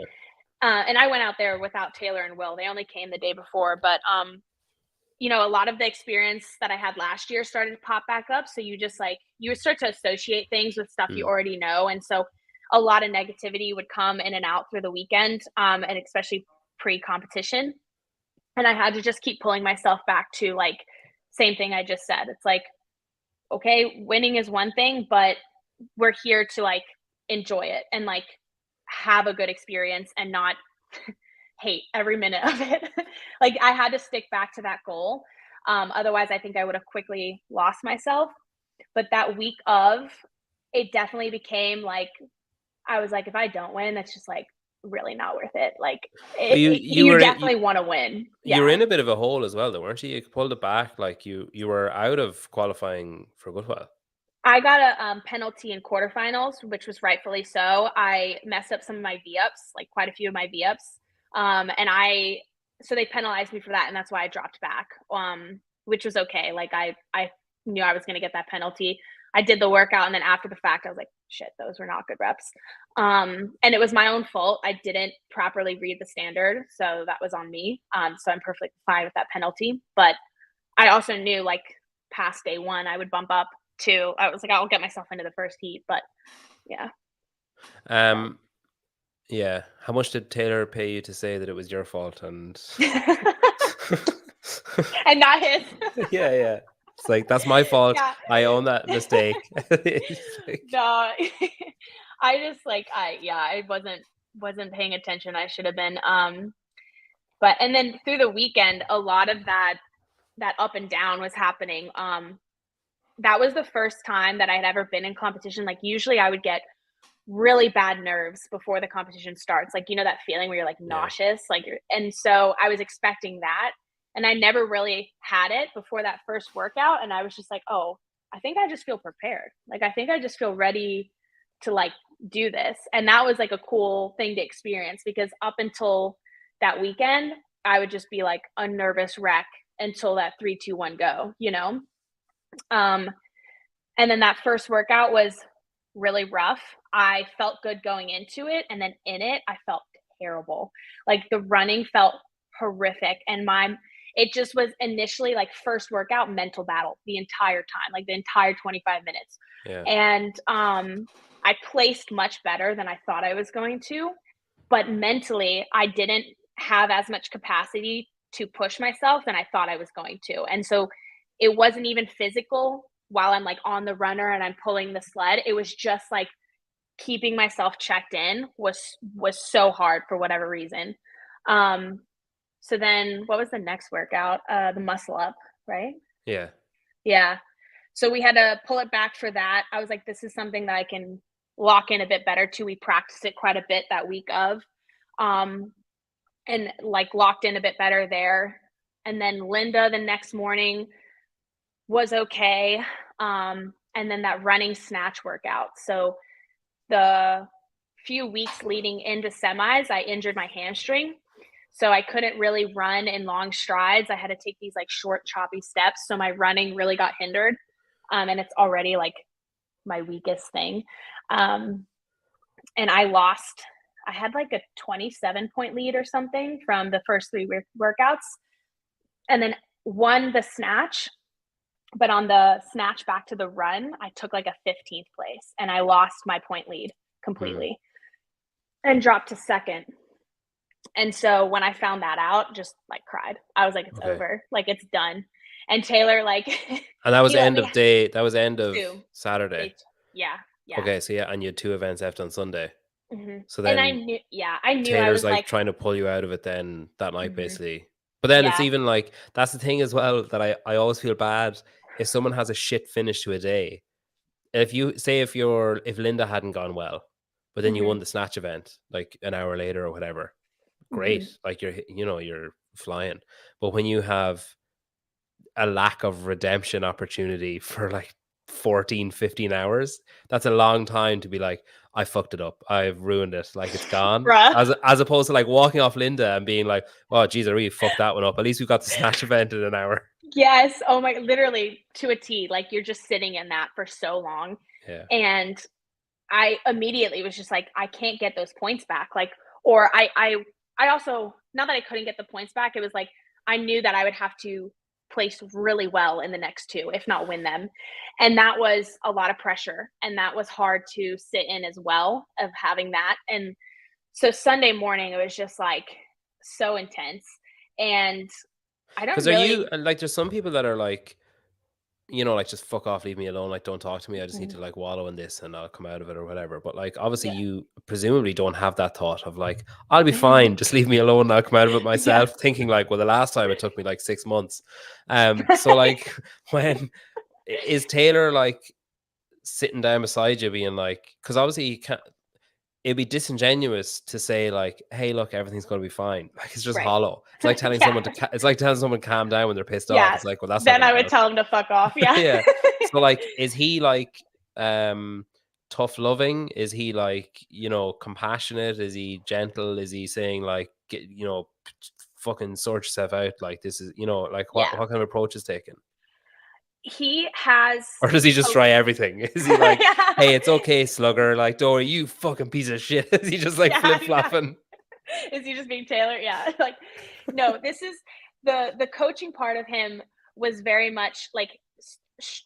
Yeah. And I went out there without Taylor and Will. They only came the day before, but a lot of the experience that I had last year started to pop back up. So you start to associate things with stuff you already know. And so a lot of negativity would come in and out through the weekend, and especially pre-competition. And I had to just keep pulling myself back to like, same thing I just said. It's like, okay, winning is one thing, but we're here to like enjoy it and like have a good experience and not hate every minute of it. Like I had to stick back to that goal. Otherwise, I think I would have quickly lost myself. But that week of, it definitely became like, I was like, if I don't win, that's just like really not worth it. Like you definitely want to win. You were in a bit of a hole as well, though, weren't you? You pulled it back, like you were out of qualifying for a good while. I got a penalty in quarterfinals, which was rightfully so. I messed up some of my V-ups, like quite a few of my V-ups. So they penalized me for that, and that's why I dropped back, which was okay. Like I knew I was going to get that penalty. I did the workout, and then after the fact, I was like, shit, those were not good reps. And it was my own fault. I didn't properly read the standard, so that was on me. So I'm perfectly fine with that penalty. But I also knew, like, past day one, I would bump up to, I was like, I'll get myself into the first heat. But yeah. Yeah. How much did Taylor pay you to say that it was your fault and and not his? Yeah. It's like, that's my fault. Yeah. I own that mistake. No, I just like I wasn't paying attention. I should have been. But and then through the weekend, a lot of that up and down was happening. That was the first time that I'd ever been in competition. Like usually I would get really bad nerves before the competition starts. Like, that feeling where you're like nauseous, and so I was expecting that. And I never really had it before that first workout. And I was just like, oh, I think I just feel prepared. Like, I think I just feel ready to like do this. And that was like a cool thing to experience because up until that weekend, I would just be like a nervous wreck until that 3, 2, 1 go, and then that first workout was really rough. I felt good going into it, and then in it, I felt terrible. Like the running felt horrific, and it just was initially like first workout mental battle the entire time, like the entire 25 minutes. Yeah. And I placed much better than I thought I was going to, but mentally, I didn't have as much capacity to push myself than I thought I was going to. And so it wasn't even physical while I'm like on the runner and I'm pulling the sled. It was just like keeping myself checked in was so hard for whatever reason. So then what was the next workout? The muscle up, right? Yeah. Yeah. So we had to pull it back for that. I was like, this is something that I can lock in a bit better too. We practiced it quite a bit that week of, and like locked in a bit better there. And then Linda the next morning was okay. And then that running snatch workout. So the few weeks leading into semis, I injured my hamstring. So I couldn't really run in long strides. I had to take these like short, choppy steps. So my running really got hindered. And it's already like my weakest thing. Um, and I had like a 27-point lead or something from the first 3 workouts, and then won the snatch. But on the snatch back to the run, I took like a 15th place and I lost my point lead completely and dropped to second. And so when I found that out, just like cried. I was like, it's Okay. over. Like it's done. And Taylor, like, And that was he let end me of day. That was end of do. Saturday. Yeah, yeah. Okay, so yeah, and you had 2 events left on Sunday. So And then I knew I Taylor's was like like, trying to pull you out of it then that night, mhm, basically. But then it's yeah, even like that's the thing as well that I always feel bad if someone has a shit finish to a day. If you say if Linda hadn't gone well, but then you hmm won the snatch event like an hour later or whatever, hmm great. Like you're flying. But when you have a lack of redemption opportunity for like 14, 15 hours, that's a long time to be like, I fucked it up, I've ruined it, like it's gone, bruh. as opposed to like walking off Linda and being like, oh geez, I really fucked that one up, at least we got the snatch event in an hour. Yes. Oh my, literally to a T. Like you're just sitting in that for so long. Yeah. And I immediately was just like, I can't get those points back. Like, or I also, not that I couldn't get the points back, it was like, I knew that I would have to place really well in the next 2, if not win them. And that was a lot of pressure. And that was hard to sit in as well, of having that. And so Sunday morning, it was just like so intense. And I don't Because are you really, like there's some people that are like, like just fuck off, leave me alone, like don't talk to me. I just need Mhm. to like wallow in this and I'll come out of it or whatever. But like obviously Yeah. you presumably don't have that thought of like, I'll be fine, just leave me alone and I'll come out of it Yeah. myself, thinking like, well, the last time it took me like 6 months. So like when is Taylor like sitting down beside you being like, because obviously you can't, it'd be disingenuous to say like, "Hey, look, everything's going to be fine." Like it's just Right. hollow. It's like telling Yeah. someone it's like telling someone to calm down when they're pissed off. Yeah. It's like, well, that's not Then going I to would help. tell him to fuck off. Yeah. Yeah. So like, is he like um tough loving? Is he like, compassionate? Is he gentle? Is he saying like, fucking sort yourself out? Like this is, like what Yeah. what kind of approach is taken? He has Or does he just coach. try everything? Is he like, Yeah. hey, it's okay, slugger, like, don't worry, you fucking piece of shit? Is he just like Yeah, flip yeah. flopping? Is he just being Taylor? Yeah. Like, no, this is the coaching part of him was very much like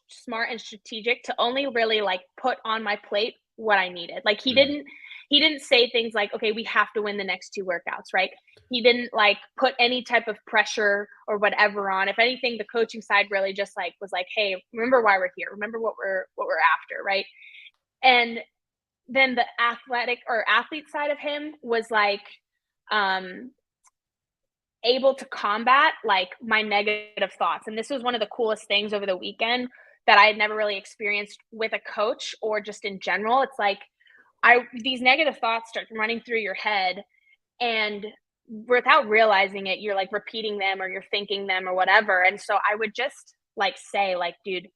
smart and strategic to only really like put on my plate what I needed. Like Mm, he didn't say things like, okay, we have to win the next 2 workouts, right? He didn't like put any type of pressure or whatever on. If anything, the coaching side really just like was like, hey, remember why we're here. Remember what we're after, right? And then the athletic or athlete side of him was like um able to combat like my negative thoughts. And this was one of the coolest things over the weekend that I had never really experienced with a coach or just in general. It's like I these negative thoughts start running through your head, and without realizing it, you're like repeating them or you're thinking them or whatever. And so I would just like say like, dude,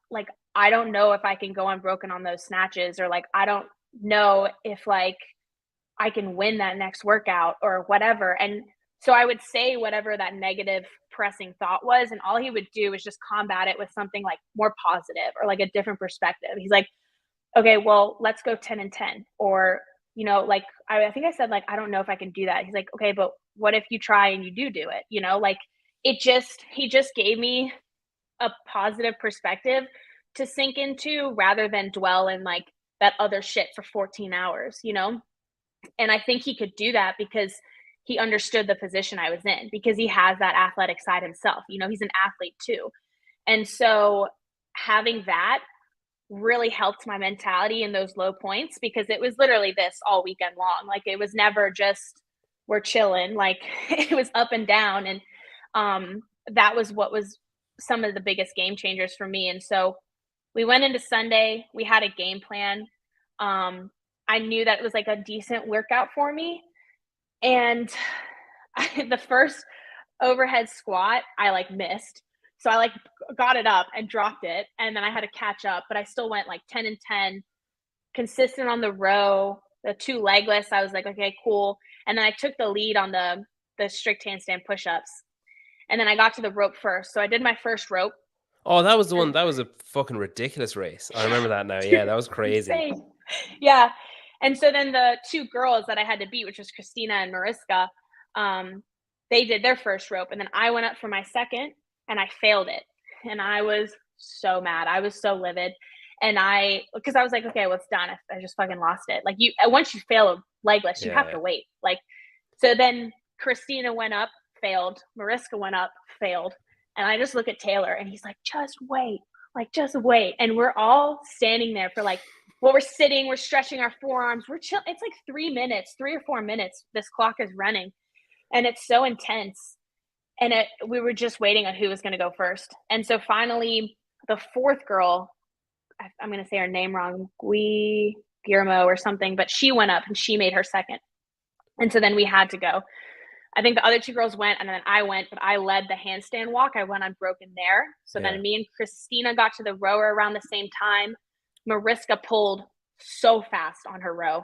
like I don't know if I can go unbroken on those snatches, or like I don't know if like I can win that next workout or whatever. And so I would say whatever that negative pressing thought was, and all he would do is just combat it with something like more positive or like a different perspective. He's like, okay, well, let's go 10 and 10. Or, like I think I said, like, I don't know if I can do that. He's like, okay, but what if you try and you do it? Like he just gave me a positive perspective to sink into rather than dwell in like that other shit for 14 hours. And I think he could do that because he understood the position I was in, because he has that athletic side himself. He's an athlete too. And so having that really helped my mentality in those low points, because it was literally this all weekend long. Like it was never just we're chilling. Like it was up and down. And that was what was some of the biggest game changers for me. And so we went into Sunday, we had a game plan. I knew that it was like a decent workout for me. And the first overhead squat, I like missed. So I like got it up and dropped it. And then I had to catch up, but I still went like 10 and 10, consistent on the row. the 2 legless. I was like, okay, cool. And then I took the lead on the strict handstand push-ups. And then I got to the rope first. So I did my first rope. Oh, that was the And one. That was a fucking ridiculous race. I remember that now. dude, Yeah, that was crazy. insane. Yeah. And so then the 2 girls that I had to beat, which was Christina and Mariska, they did their first rope, and then I went up for my second, and I failed it. And I was so mad. I was so livid. And because I was like, okay, well, it's done. I just fucking lost it. Like, once you fail a legless, you have Yeah, to wait. Like, so then Christina went up, failed. Mariska went up, failed. And I just look at Taylor, and he's like, just wait. Like, just wait. And we're all standing there for like, well, we're sitting, we're stretching our forearms, we're chill. It's like 3 or 4 minutes. This clock is running, and it's so intense. And we were just waiting on who was going to go first. And so finally, the 4th girl, I'm going to say her name wrong, Guillermo or something, but she went up and she made her second. And so then we had to go. I think the other 2 girls went, and then I went, but I led the handstand walk. I went unbroken there. So yeah. then me and Christina got to the rower around the same time. Mariska pulled so fast on her row.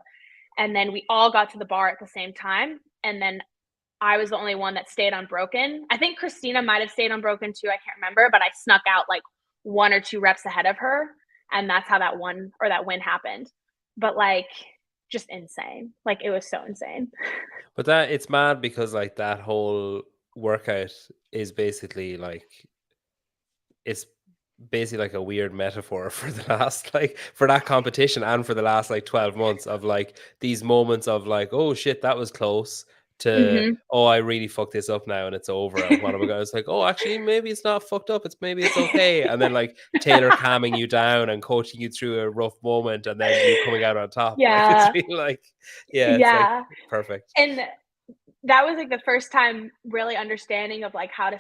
And then we all got to the bar at the same time. And then I was the only one that stayed unbroken. I think Christina might have stayed unbroken too. I can't remember, but I snuck out like 1 or 2 reps ahead of her. And that's how that win happened. But like, just insane. Like, it was so insane. But that it's mad because like that whole workout is basically like it's basically like a weird metaphor for the last like for that competition and for the last like 12 months of like these moments of like, oh shit, that was close to, Mm-hmm. oh, I really fucked this up now and it's over. And one of my guys like, oh, actually maybe it's not fucked up, maybe it's okay. And then like Taylor calming you down and coaching you through a rough moment and then you coming out on top. Like it's Yeah. really like, yeah, it's like Yeah. perfect. And that was like the first time really understanding of like how to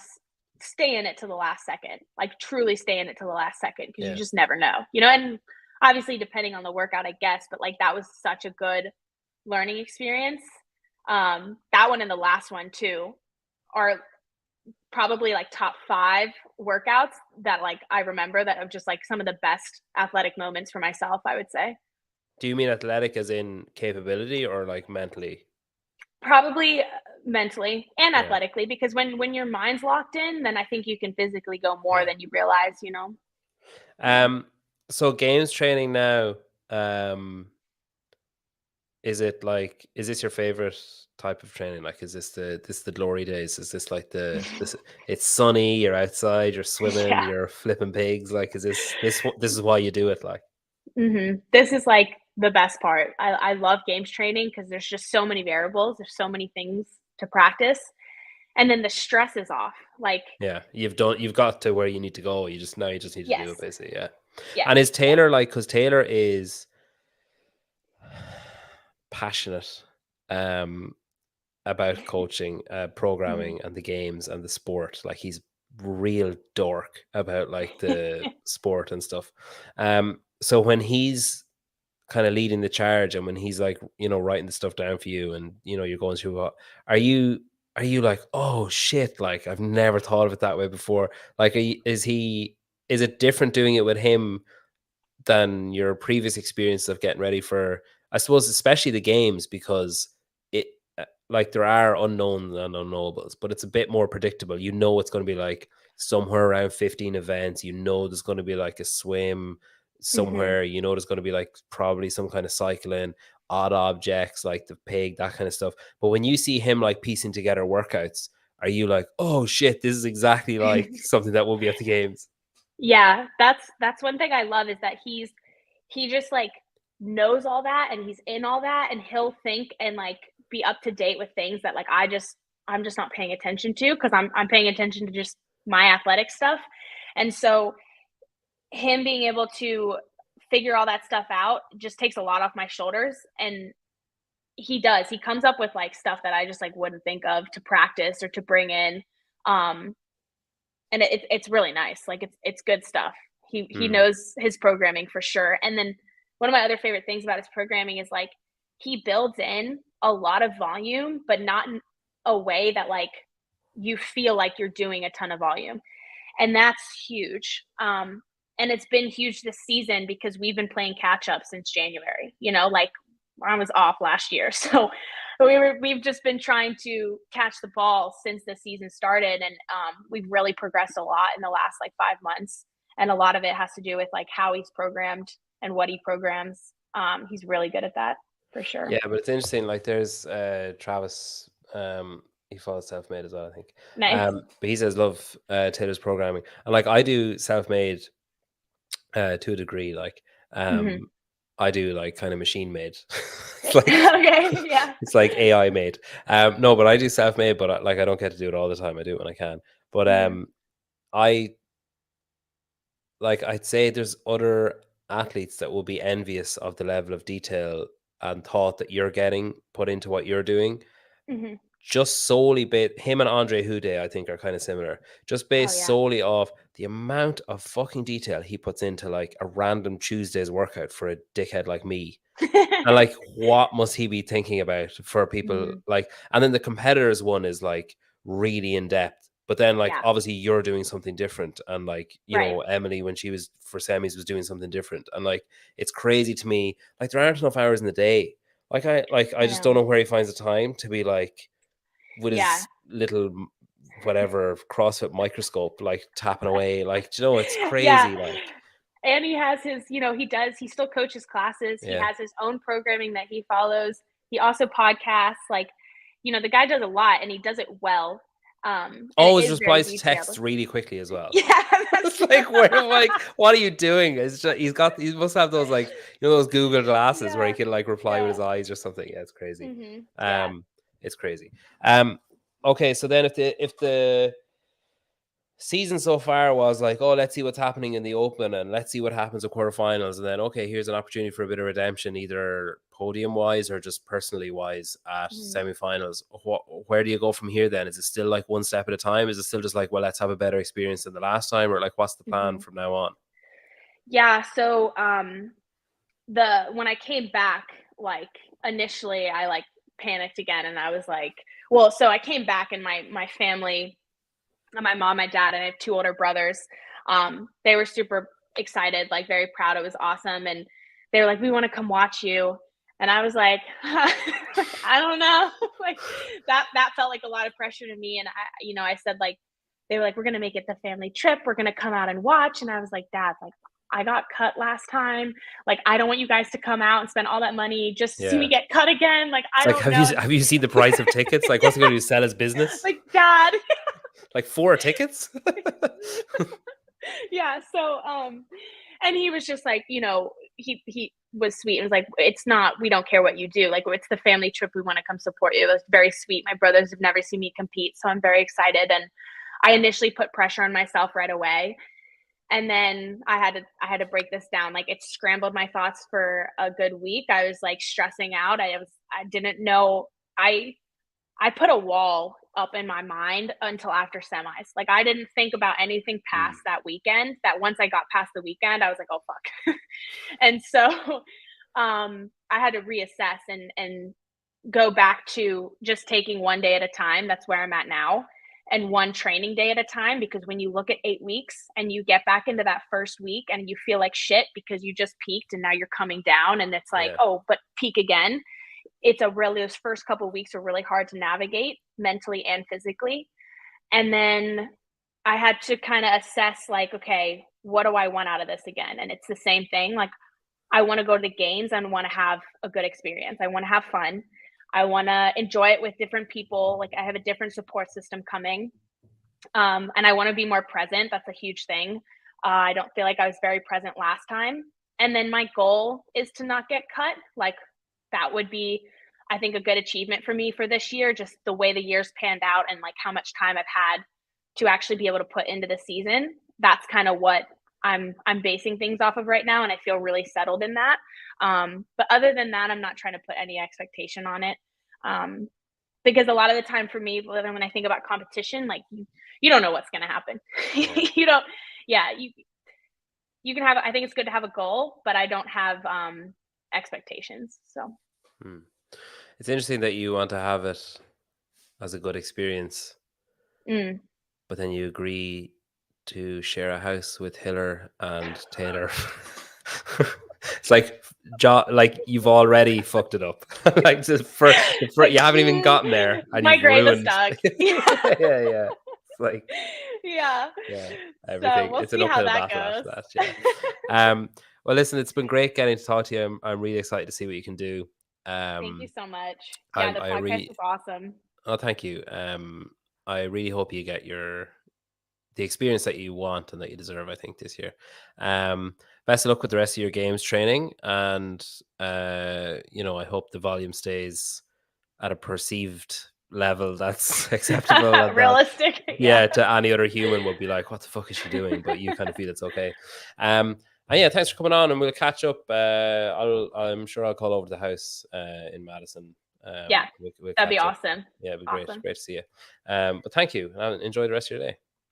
stay in it to the last second, like truly stay in it to the last second, because you Yeah. just never know, and obviously depending on the workout, I guess, but like that was such a good learning experience. That one and the last one too are probably like top 5 workouts that like I remember that of just like some of the best athletic moments for myself, I would say. Do you mean athletic as in capability or like mentally? Probably mentally and Yeah. athletically, because when your mind's locked in, then I think you can physically go more Yeah. than you realize. Yeah. Um, so games training now, um, is this your favorite type of training? Like, is this the glory days? Is this like this? It's sunny. You're outside. You're swimming. Yeah. You're flipping pigs. Like, is this is why you do it? Like, This is like the best part. I love games training because there's just so many variables. There's so many things to practice. And then the stress is off. Like, yeah, you've got to where you need to go. You just need to do yes. it basically. Yeah. Yes. And is Yeah. Taylor like? Because Taylor is passionate. Um, about coaching, Mhm. programming, and the games and the sport. Like he's real dork about like the sport and stuff. So when he's kind of leading the charge and when he's like, writing the stuff down for you and you're going through what are you are you like, oh shit, like I've never thought of it that way before. Like is it different doing it with him than your previous experience of getting ready for, I suppose, especially the games, because it like there are unknowns and unknowables, but it's a bit more predictable. It's going to be like somewhere around 15 events. There's going to be like a swim Mhm. somewhere. There's going to be like probably some kind of cycling, odd objects like the pig, that kind of stuff. But when you see him like piecing together workouts, are you like, oh shit, this is exactly like something that will be at the games? Yeah, that's one thing I love, is that he just like knows all that, and he's in all that, and he'll think and like be up to date with things that like I'm just not paying attention to, because I'm paying attention to just my athletic stuff. And so him being able to figure all that stuff out just takes a lot off my shoulders. And he comes up with like stuff that I just like wouldn't think of to practice or to bring in. um and it's really nice. Like, it's good stuff. He Mm, knows his programming for sure. And then one of my other favorite things about his programming is like he builds in a lot of volume, but not in a way that like you feel like you're doing a ton of volume. And that's huge. And it's been huge this season because we've been playing catch up since January. Like was off last year. So we've just been trying to catch the ball since the season started, and we've really progressed a lot in the last like 5 months. And a lot of it has to do with like how he's programmed and what he programs. He's really good at that for sure. Yeah, but it's interesting. Like there's Travis. He follows self-made as well, I think. Nice. But he says love Taylor's programming, and like I do self-made to a degree. Like Mm-hmm. I do like kind of machine made. It's like Okay. Yeah. it's like AI made. No, but I do self-made, but like I don't get to do it all the time. I do it when I can. But Mm-hmm. I like I'd say there's other athletes that will be envious of the level of detail and thought that you're getting put into what you're doing. Mm-hmm. Just solely him and Andre Houdet, I think, are kind of similar. Just Oh based yeah. solely off the amount of fucking detail he puts into like a random Tuesday's workout for a dickhead like me. And like, what must he be thinking about for people Mm-hmm. like? And then the competitors one is like really in depth. But then, like, Yeah. obviously, you're doing something different, and like, Right. Emily when she was for semis was doing something different, and like, it's crazy to me. Like, there aren't enough hours in the day. I I just don't know. know where he finds the time to be like with Yeah. his little whatever CrossFit microscope, like tapping away. Like, it's Yeah. crazy. Like, And he has his, he still coaches classes. He yeah. has his own programming that he follows. He also podcasts. Like, the guy does a lot and he does it well. And it Always is very replies to detailed. texts really quickly as well. Yeah, that's It's like, where am like, what are you doing? It's just he must have those like those Google glasses where he yeah, can like reply with yeah. his eyes or something. Yeah, it's crazy. Yeah. It's crazy. Um, okay, so then if the season so far was like, oh, let's see what's happening in the Open and let's see what happens at quarterfinals, and then okay, here's an opportunity for a bit of redemption, either podium wise or just personally wise at Mhm. semifinals. Where do you go from here? Then is it still like one step at a time? Is it still just like, well, let's have a better experience than the last time, or like what's the plan Mhm. from now on? Yeah, so the when I came back, like initially I like panicked again and I was like, well, so I came back and my family, my mom, my dad, and I have two older brothers. They were super excited, like very proud. It was awesome. And they were like, we want to come watch you. And I was like, I don't know. Like that felt like a lot of pressure to me. And I said like, they were like, we're gonna make it the family trip. We're gonna come out and watch. And I was like, Dad, like I got cut last time. Like I don't want you guys to come out and spend all that money just to see me Yeah, get cut again. Like it's I like, don't know. have you seen the price of tickets? Like, what's he going to do? Sell his business? Like Dad. Like 4 tickets? Yeah, so and he was just like, he was sweet and was like, it's not, we don't care what you do, like it's the family trip, we want to come support you. It was very sweet. My brothers have never seen me compete, so I'm very excited. And I initially put pressure on myself right away, and then I had to break this down. Like it scrambled my thoughts for a good week. I was like stressing out. I didn't know. I put a wall up in my mind until after semis. Like I didn't think about anything past Hmm. that weekend. That once I got past the weekend, I was like, oh fuck. And so I had to reassess and go back to just taking one day at a time. That's where I'm at now. And one training day at a time, because when you look at 8 weeks and you get back into that first week and you feel like shit because you just peaked and now you're coming down, and it's like, Yeah. oh, but peak again. Those first couple of weeks are really hard to navigate mentally and physically. And then I had to kind of assess like, okay, what do I want out of this again? And it's the same thing. Like I want to go to the games and want to have a good experience. I want to have fun. I want to enjoy it with different people. Like I have a different support system coming. And I want to be more present. That's a huge thing. I don't feel like I was very present last time. And then my goal is to not get cut. Like that would be, I think, a good achievement for me for this year, just the way the years panned out and like how much time I've had to actually be able to put into the season. That's kind of what I'm basing things off of right now, and I feel really settled in that. But other than that, I'm not trying to put any expectation on it. Um, because a lot of the time for me, when I think about competition, like you don't know what's going to happen. Yeah. You don't. Yeah, you can have. I think it's good to have a goal, but I don't have expectations. So. Hmm. It's interesting that you want to have it as a good experience, Mm. but then you agree to share a house with Hiller and Taylor. It's like like you've already fucked it up. Like just Like, you haven't even gotten there, and my you've grade is ruined. stuck. Yeah. It's like Yeah. So everything. we'll It's an see how uphill that battle after goes. that. Yeah. Well, listen, it's been great getting to talk to you. I'm really excited to see what you can do. Thank you so much. Yeah, the I podcast really. was awesome. Oh, thank you. I really hope you get the experience that you want and that you deserve, I think, this year. Best of luck with the rest of your games training, and I hope the volume stays at a perceived level that's acceptable, and that Realistic. Yeah. to any other human would be like, what the fuck is she doing? But you kind of feel it's okay. And yeah, thanks for coming on, and we'll catch up. I'm sure I'll call over to the house in Madison. Yeah. We'll That'd be catch up. awesome. Yeah, it'd be Awesome. great to see you. But thank you, and enjoy the rest of your day.